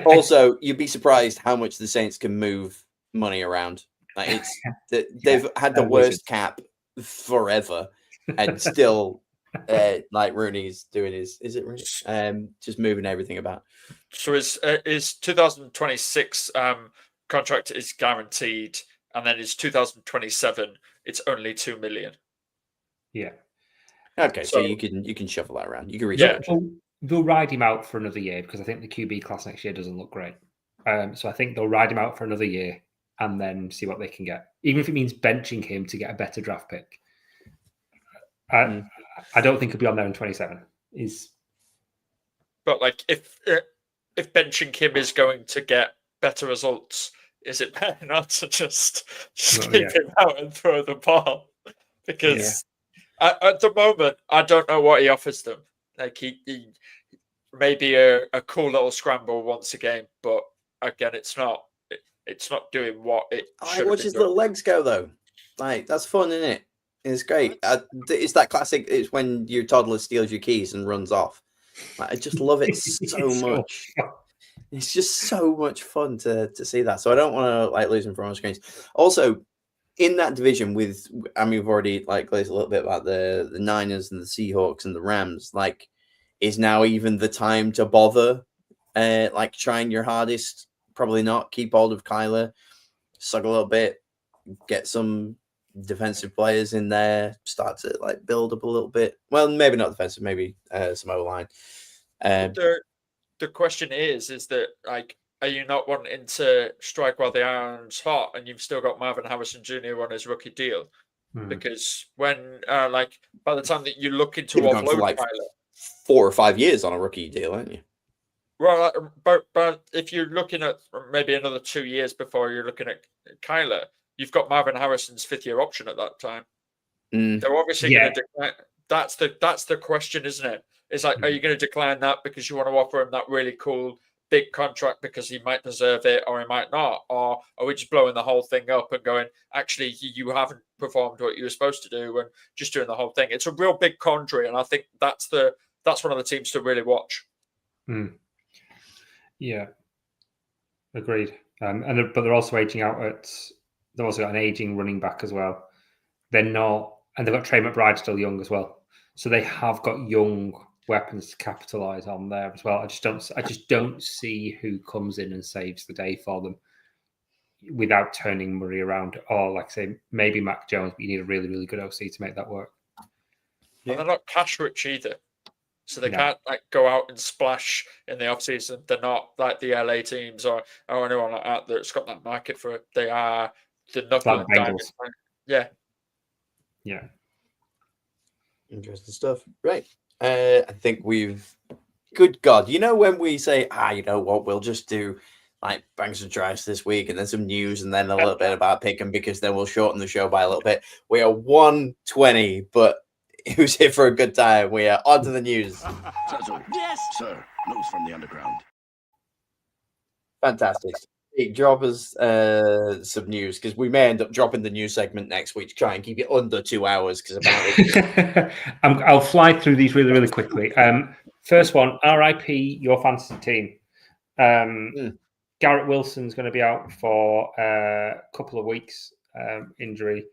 Also, you'd be surprised how much the Saints can move money around. Like, they've had the worst cap forever, and still, like Rooney's doing his. Is it Rooney? Just moving everything about. So his 2026 contract is guaranteed, and then his 2027 it's only $2 million. Yeah. Okay, so you can shuffle that around. You can restructure. They'll ride him out for another year because I think the QB class next year doesn't look great. So I think they'll ride him out for another year, and then see what they can get, even if it means benching him to get a better draft pick. I don't think he'll be on there in 27. But like, if benching him is going to get better results, is it better not to just keep him out and throw the ball? Because at the moment, I don't know what he offers them. Like he maybe a cool little scramble once a game, but again, it's not doing what it should. I watch his little legs go though. Like, that's fun, isn't it? It's great. It's that classic. It's when your toddler steals your keys and runs off. Like, I just love it so much. It's just so much fun to see that. So I don't want to like lose him from our screens. Also, in that division we've already like glazed a little bit about the Niners and the Seahawks and the Rams. Like, is now even the time to bother like trying your hardest? Probably not. Keep hold of Kyler, suck a little bit, get some defensive players in there, start to like build up a little bit. Well, maybe not defensive, maybe some O-line. The question is that like, are you not wanting to strike while the iron's hot and you've still got Marvin Harrison Jr. on his rookie deal? Because when like by the time that you look into offload like Kyler, 4 or 5 years on a rookie deal, aren't you? Well, but if you're looking at maybe another 2 years before you're looking at Kyler, you've got Marvin Harrison's 5th-year option at that time. They're obviously going to decline. That's the question, isn't it? It's like, are you going to decline that because you want to offer him that really cool big contract because he might deserve it or he might not? Or are we just blowing the whole thing up and going, actually, you haven't performed what you were supposed to do and just doing the whole thing? It's a real big quandary, and I think that's one of the teams to really watch. Yeah, agreed. But they're also aging out they've also got an aging running back as well. They're not, and they've got Trey McBride still young as well. So they have got young weapons to capitalize on there as well. I just don't see who comes in and saves the day for them without turning Murray around. Or like I say, maybe Mac Jones, but you need a really, really good OC to make that work. Yeah. And they're not cash rich either. So they can't like go out and splash in the offseason. They're not like the LA teams or anyone like that that's got that market for it. They are the knuckle diamonds. Yeah. Yeah. Interesting stuff. Right. I think good God, when we say, you know what, we'll just do like banks and tries this week and then some news and then a little bit about Pick'em because then we'll shorten the show by a little bit. We are 1:20, but who's here for a good time? We are on to the news. Yes, sir. News from the underground. Fantastic. Drop us some news because we may end up dropping the news segment next week to try and keep it under 2 hours because apparently I'll fly through these really, really quickly. First one, RIP your fantasy team. Garrett Wilson's going to be out for a couple of weeks, injury.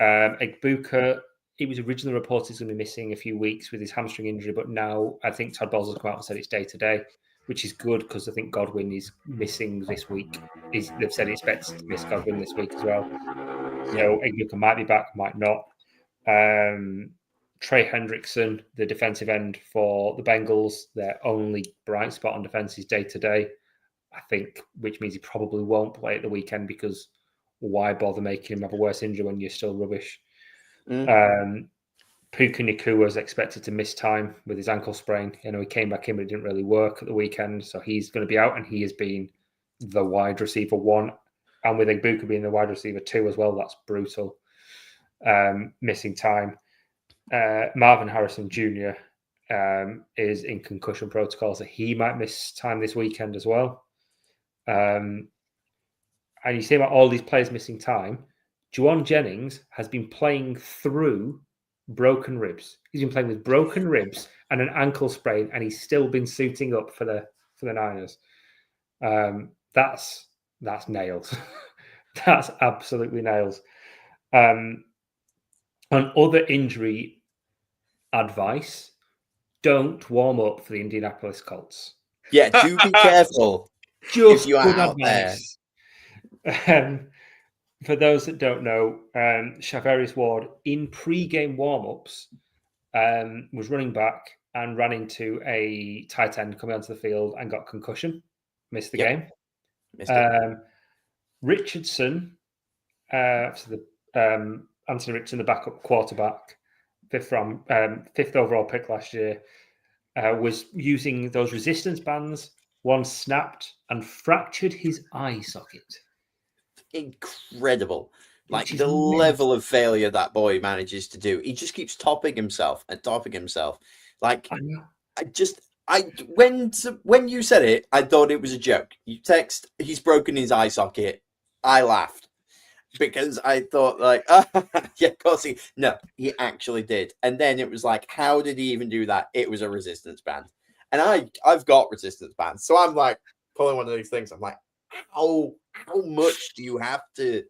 Egbuka, he was originally reported he's going to be missing a few weeks with his hamstring injury, but now I think Todd Bowles has come out and said it's day-to-day, which is good because I think Godwin is missing this week. They've said he expects to miss Godwin this week as well. So Egbuka might be back, might not. Trey Hendrickson, the defensive end for the Bengals, their only bright spot on defense is day-to-day, I think, which means he probably won't play at the weekend because why bother making him have a worse injury when you're still rubbish? Puka Nacua is expected to miss time with his ankle sprain. He came back in, but it didn't really work at the weekend. So he's going to be out, and he has been the wide receiver 1. And with Egbuka being the wide receiver 2 as well, that's brutal. Missing time. Marvin Harrison Jr. Is in concussion protocol, so he might miss time this weekend as well. And you see about all these players missing time. Juwan Jennings has been playing through broken ribs. He's been playing with broken ribs and an ankle sprain, and he's still been suiting up for the Niners. That's nails. That's absolutely nails. On other injury advice, don't warm up for the Indianapolis Colts. Yeah, do be careful. Just if you are good out advice. There. For those that don't know, Shavarius Ward in pre-game warm-ups was running back and ran into a tight end coming onto the field and got concussion. Missed the game. Missed it. Richardson, so the Anthony Richardson, the backup quarterback, fifth overall pick last year, was using those resistance bands. One snapped and fractured his eye socket. Incredible. Like Which is the mental. level of failure that boy manages to do. He just keeps topping himself and topping himself. Like I know. when you said it, I thought it was a joke. You text, he's broken his eye socket. I laughed because I thought like, yeah, of course he actually did. And then it was like, how did he even do that? It was a resistance band. And I've got resistance bands. So I'm like pulling one of these things. I'm like, how much do you have to?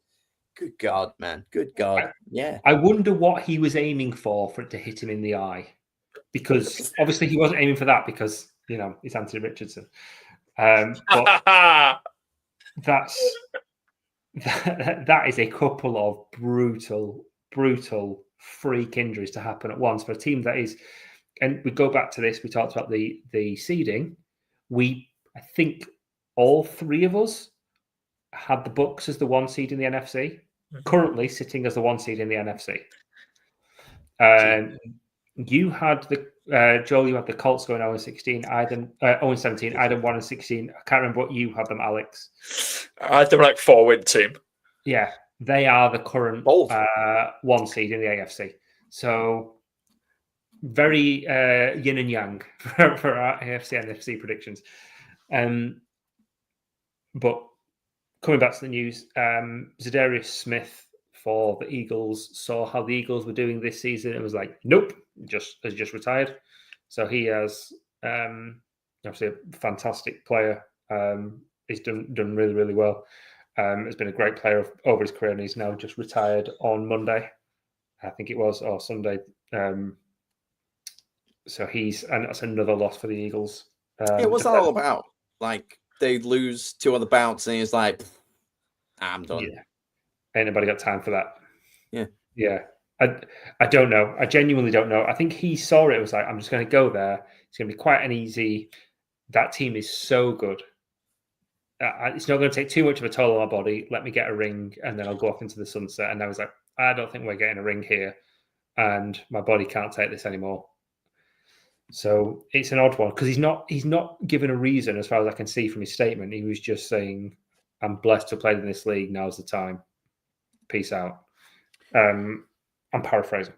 Good God, man. Good God. Yeah. I wonder what he was aiming for it to hit him in the eye. Because obviously he wasn't aiming for that because, it's Anthony Richardson. But that is a couple of brutal freak injuries to happen at once for a team that is, and we go back to this, we talked about the seeding. I think all three of us had the Bucks as the 1 seed in the NFC, currently sitting as the 1 seed in the NFC. You had Joel, you had the Colts going 0-16. I had 0-17. I had them 1-16. I can't remember what you had them, Alex. I had them like 4-win team. Yeah, they are the current 1 seed in the AFC. So very yin and yang for our AFC and NFC predictions. But coming back to the news, Zadarius Smith for the Eagles saw how the Eagles were doing this season. It was like, nope, has just retired. So he has obviously a fantastic player. He's done really, really well. Has been a great player over his career, and he's now just retired on Monday, I think it was, or Sunday. So and that's another loss for the Eagles. What's that all about? Like they lose 2 on the bounce, and he's like, I'm done. Yeah. Ain't nobody got time for that. Yeah. I don't know. I genuinely don't know. I think he saw it. It was like, I'm just going to go there. It's going to be quite an easy. That team is so good. It's not going to take too much of a toll on my body. Let me get a ring, and then I'll go off into the sunset. And I was like, I don't think we're getting a ring here, and my body can't take this anymore. So it's an odd one because he's not given a reason as far as I can see from his statement. He was just saying, I'm blessed to play in this league. Now's the time. Peace out. I'm paraphrasing.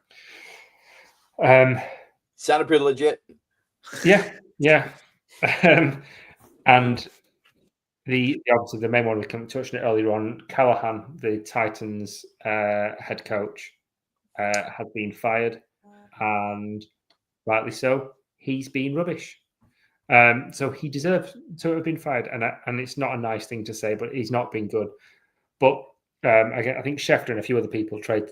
Sounded pretty legit. Yeah. And obviously the main one we touched on it earlier on, Callahan, the Titans head coach, has been fired, and rightly so. He's been rubbish. So he deserves to have been fired, and it's not a nice thing to say, but he's not been good. But I think Schefter and a few other people tweeted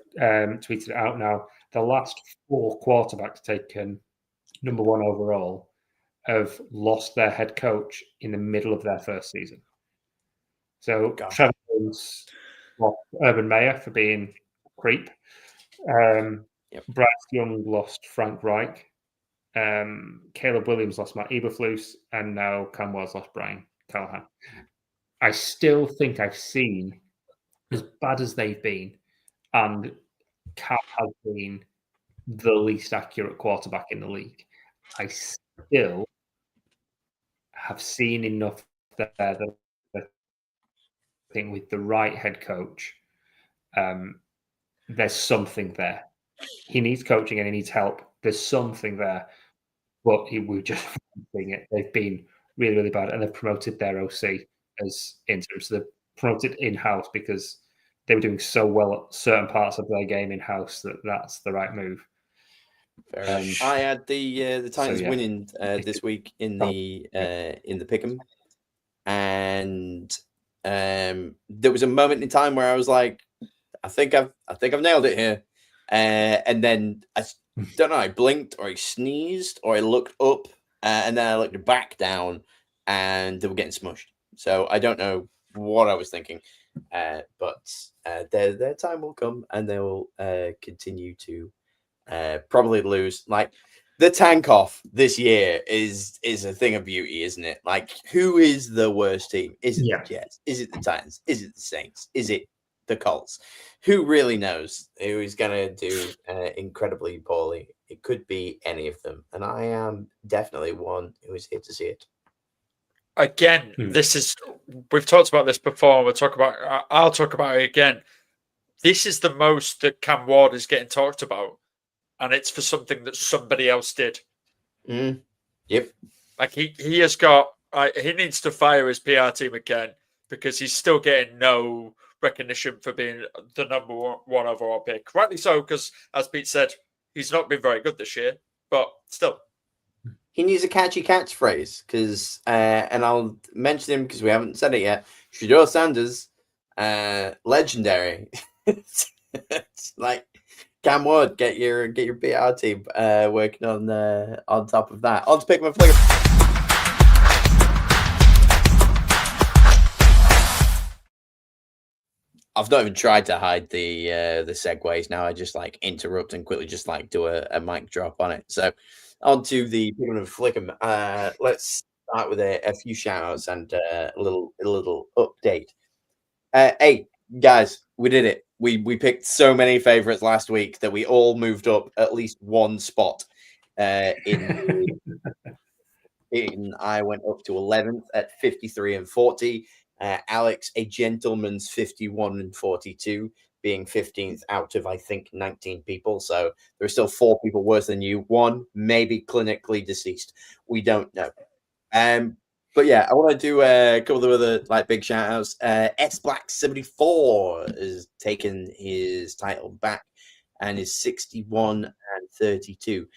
it out now. The last 4 quarterbacks taken number 1 overall have lost their head coach in the middle of their first season. So Trevor Lawrence lost Urban Meyer for being a creep. Bryce Young lost Frank Reich. Caleb Williams lost Matt Eberflus, and now Cam Wells lost Brian Callahan. I still think I've seen, as bad as they've been, and Cam has been the least accurate quarterback in the league. I still have seen enough there that I think with the right head coach, there's something there. He needs coaching and he needs help. There's something there, but we're just seeing it. They've been really, really bad, and they've promoted their OC as interim. So they've promoted in-house because they were doing so well at certain parts of their game in-house that's the right move. I had the Titans winning this week in the pick'em, and there was a moment in time where I was like, I think I've nailed it here, and then I don't know, I blinked or I sneezed or I looked up, and then I looked back down, and they were getting smushed. So I don't know what I was thinking, but their time will come, and they will continue to probably lose. Like the tank off this year is a thing of beauty, isn't it? Like, who is the worst team? Is it the Jets? Is it the Titans? Is it the Saints? Is it the Colts? Who really knows who is going to do incredibly poorly? It could be any of them, and I am definitely one who is here to see it. Again, we've talked about this before. I'll talk about it again. This is the most that Cam Ward is getting talked about, and it's for something that somebody else did. Yep. Like he has got. He needs to fire his PR team again because he's still getting no recognition for being the number one overall pick. Rightly so, because as Pete said, he's not been very good this year, but still. He needs a catchy catchphrase because, and I'll mention him because we haven't said it yet. Shedeur Sanders, legendary. It's like Cam Ward, get your PR team working on top of that. On to pick my flicker. I've not even tried to hide the segues now. I just like interrupt and quickly just like do a mic drop on it. So on to the picking of flicker. Let's start with a few shout outs and a little update. Hey guys, we did it. We picked so many favorites last week that we all moved up at least one spot. I went up to 11th at 53 and 40. Alex, a gentleman's 51 and 42, being 15th out of, I think, 19 people. So there are still 4 people worse than you. 1 maybe clinically deceased. We don't know. But yeah, I want to do a couple of other like big shout outs. S Black 74 has taken his title back and is 61 and 32.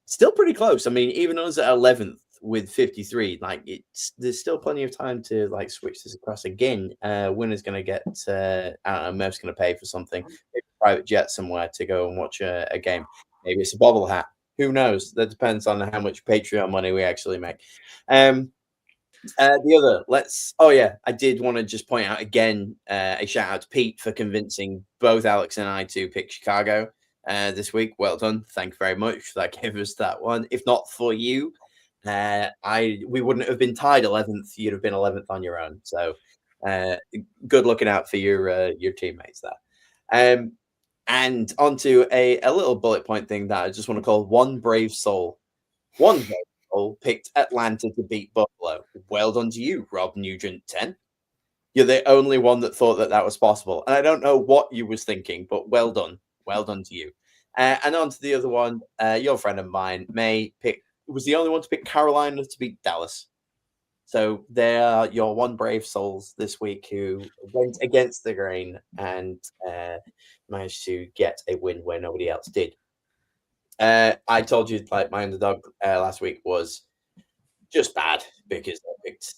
Still pretty close. I mean, even us at 11th with 53, like there's still plenty of time to like switch this across again. Winner's going to get, I don't know, Merv's going to pay for something, maybe a private jet somewhere to go and watch a game. Maybe it's a bobble hat. Who knows? That depends on how much Patreon money we actually make. The other, I did want to just point out again a shout out to Pete for convincing both Alex and I to pick Chicago this week. Well done. Thank you very much. That gave us that one. If not for you, we wouldn't have been tied 11th. You'd have been 11th on your own. So good looking out for your teammates there. And onto a little bullet point thing that I just want to call one brave soul. One brave soul picked Atlanta to beat Buffalo. Well done to you, Rob Nugent 10. You're the only one that thought that was possible. And I don't know what you was thinking, but well done. Well done to you. And on to the other one, your friend of mine, May, was the only one to pick Carolina to beat Dallas. So they are your one brave souls this week who went against the grain and managed to get a win where nobody else did. I told you like my underdog last week was just bad because I picked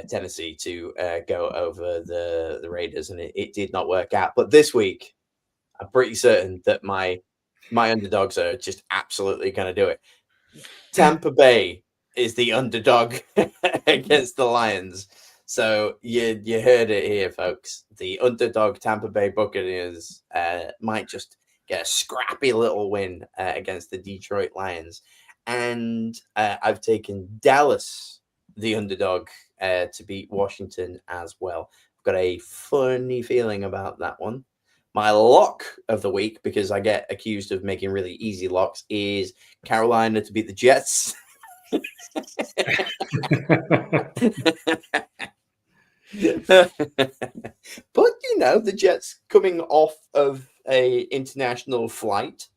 Tennessee to go over the Raiders and it did not work out. But this week, I'm pretty certain that my underdogs are just absolutely going to do it. Tampa Bay is the underdog against the Lions. So you heard it here, folks. The underdog Tampa Bay Buccaneers might just get a scrappy little win against the Detroit Lions. And I've taken Dallas, the underdog, to beat Washington as well. I've got a funny feeling about that one. My lock of the week, because I get accused of making really easy locks, is Carolina to beat the Jets. But the Jets coming off of a international flight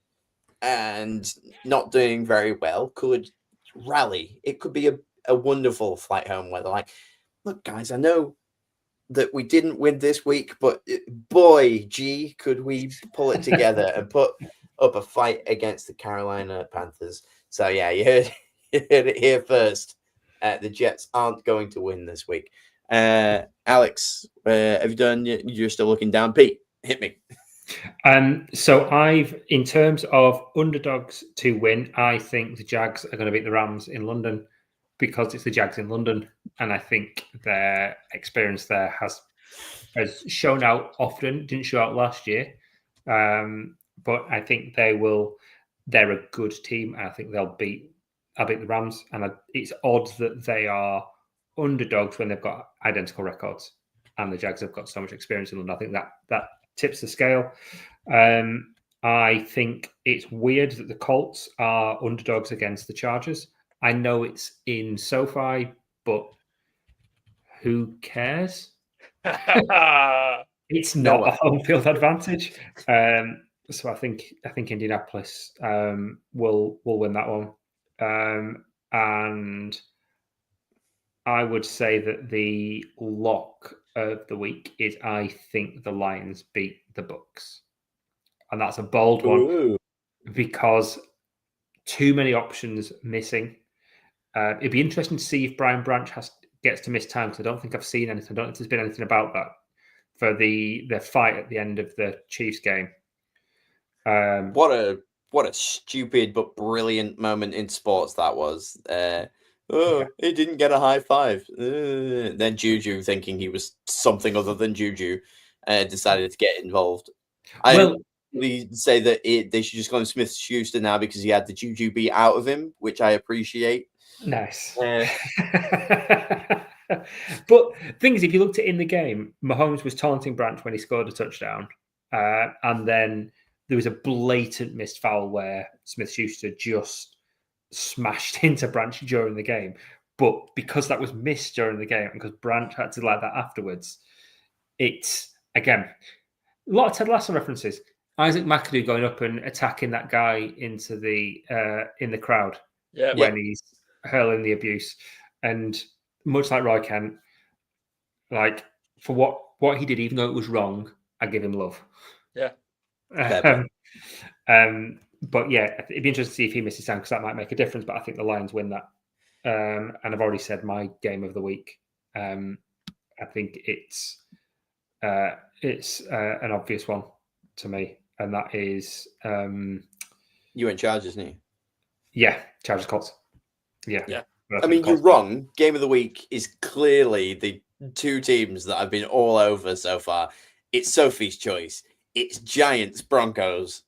and not doing very well could rally. It could be a wonderful flight home where they're like, look, guys, I know that we didn't win this week, but boy, gee, could we pull it together and put up a fight against the Carolina Panthers. So yeah, you heard it here first. The Jets aren't going to win this week. Alex, have you done? You're still looking down. Pete, hit me. So in terms of underdogs to win, I think the Jags are going to beat the Rams in London because it's the Jags in London, and I think their experience there has shown out often. Didn't show out last year, but I think they will. They're a good team. I think they'll beat I beat the Rams, and it's odd that they are underdogs when they've got identical records, and the Jags have got so much experience in them. I think that tips the scale. I think it's weird that the Colts are underdogs against the Chargers. I know it's in SoFi, but who cares? It's not a home field advantage. So I think Indianapolis will win that one. And I would say that the lock of the week is I think the Lions beat the Bucks. And that's a bold one. Ooh. Because too many options missing. It'd be interesting to see if Brian Branch gets to miss time, because I don't think I've seen anything. I don't think there's been anything about that for the fight at the end of the Chiefs game. What a stupid but brilliant moment in sports that was. He didn't get a high five. Then Juju, thinking he was something other than Juju, decided to get involved. I say that they should just go on Smith-Schuster now because he had the Juju beat out of him, which I appreciate. Nice. But thing is, if you looked at in the game, Mahomes was taunting Branch when he scored a touchdown, and then there was a blatant missed foul where Smith-Schuster just smashed into Branch during the game. But because that was missed during the game, and because Branch had to like that afterwards, it's, again, a lot of Ted Lasso references. Isaac McAdoo going up and attacking that guy into the in the crowd when he's hurling the abuse. And much like Roy Kent, like, for what he did, even though it was wrong, I give him love. Yeah. But yeah, it'd be interesting to see if he misses time, because that might make a difference. But I think the Lions win that. And I've already said my game of the week. I think it's an obvious one to me, and that is you went Chargers, didn't you? Yeah, Chargers Colts. Yeah. I mean, you're wrong. Game of the week is clearly the two teams that I've been all over so far. It's Sophie's choice. It's Giants Broncos.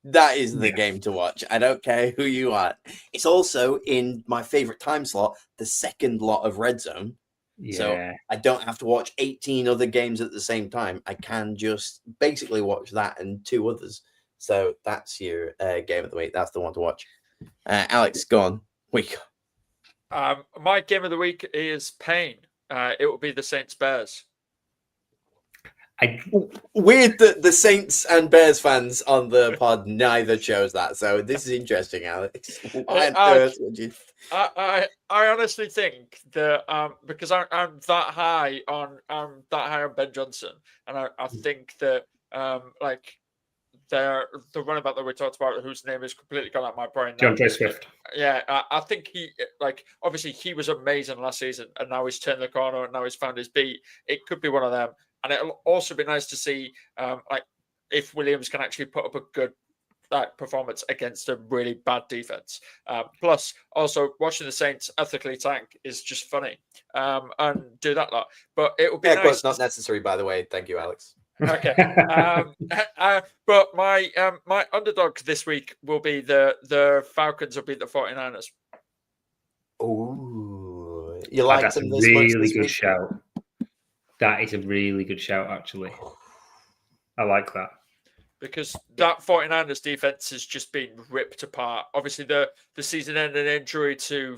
That is the game to watch. I don't care who you are. It's also in my favorite time slot, the second lot of Red Zone. Yeah. So I don't have to watch 18 other games at the same time. I can just basically watch that and two others. So that's your game of the week. That's the one to watch. Alex, go on. Week. My game of the week is Pain. It will be the Saints Bears. Weird that the Saints and Bears fans on the pod neither chose that. So this is interesting, Alex. I honestly think that because I'm that high on Ben Johnson, and I think that the running back that we talked about, whose name is completely gone out of my brain. DeAndre Swift. Yeah, I think he obviously he was amazing last season, and now he's turned the corner and now he's found his beat. It could be one of them. And it'll also be nice to see if Williams can actually put up a good performance against a really bad defense. Plus, also watching the Saints ethically tank is just funny and do that lot. But it will be nice. It's not necessary, by the way. Thank you, Alex. Okay. But my underdog this week will be the Falcons will beat the 49ers. Oh, you like them this much? Really good shout. That is a really good shout, actually. I like that. Because that 49ers defense has just been ripped apart. Obviously, the season-ending injury to,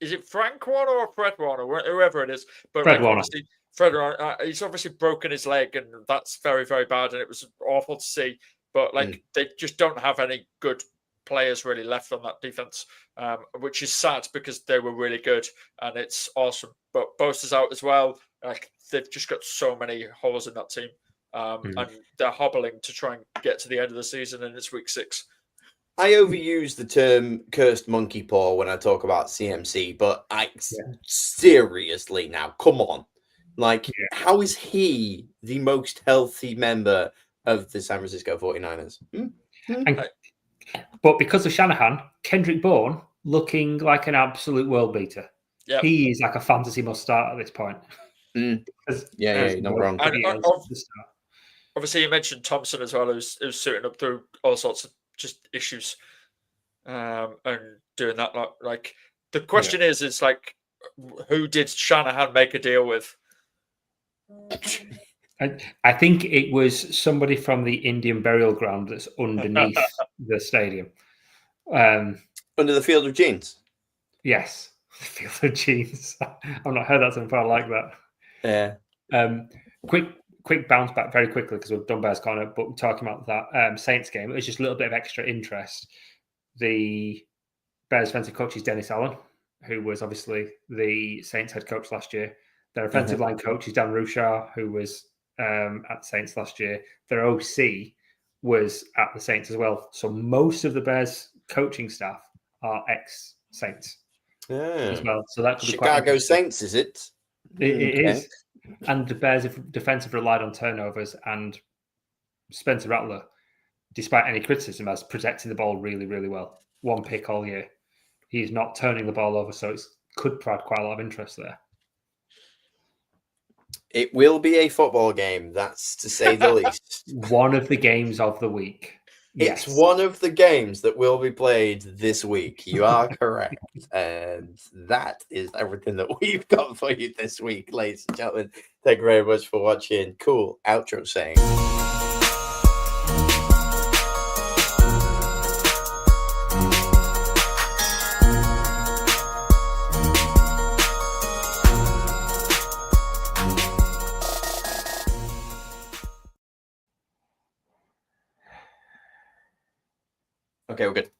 is it Frank Warner or Fred Warner? Whoever it is. But Fred Warner. Fred Warner, he's obviously broken his leg, and that's very, very bad, and it was awful to see. But, they just don't have any good players really left on that defense, which is sad because they were really good, and it's awesome. But Bosa's out as well. They've just got so many holes in that team, and they're hobbling to try and get to the end of the season, and it's week 6. I overuse the term cursed monkey paw when I talk about CMC, but seriously now, come on. How is he the most healthy member of the San Francisco 49ers? But because of Shanahan, Kendrick Bourne looking like an absolute world beater. Yep. He is like a fantasy must start at this point. You're not wrong. Obviously, you mentioned Thompson as well, who's suiting up through all sorts of just issues. and doing that. Like the question is like, who did Shanahan make a deal with? I think it was somebody from the Indian burial ground that's underneath the stadium. Under the Field of Jeans. Yes, the Field of Jeans. I've not heard that so far like that. Yeah. Quick bounce back very quickly because we've done Bears Corner, but we're talking about that Saints game. It was just a little bit of extra interest. The Bears defensive coach is Dennis Allen, who was obviously the Saints head coach last year. Their offensive line coach is Dan Ruchar, who was at the Saints last year. Their OC was at the Saints as well. So most of the Bears coaching staff are ex-Saints as well. So that could be quite Chicago Saints, is it? It is. And the Bears' defense have relied on turnovers, and Spencer Rattler, despite any criticism, has protected the ball really, really well. 1 pick all year. He's not turning the ball over, so it could provide quite a lot of interest there. It will be a football game, that's to say the least. One of the games of the week. It's one of the games that will be played this week. You are correct. And that is everything that we've got for you this week, ladies and gentlemen. Thank you very much for watching. Cool outro saying. Okay, we're good.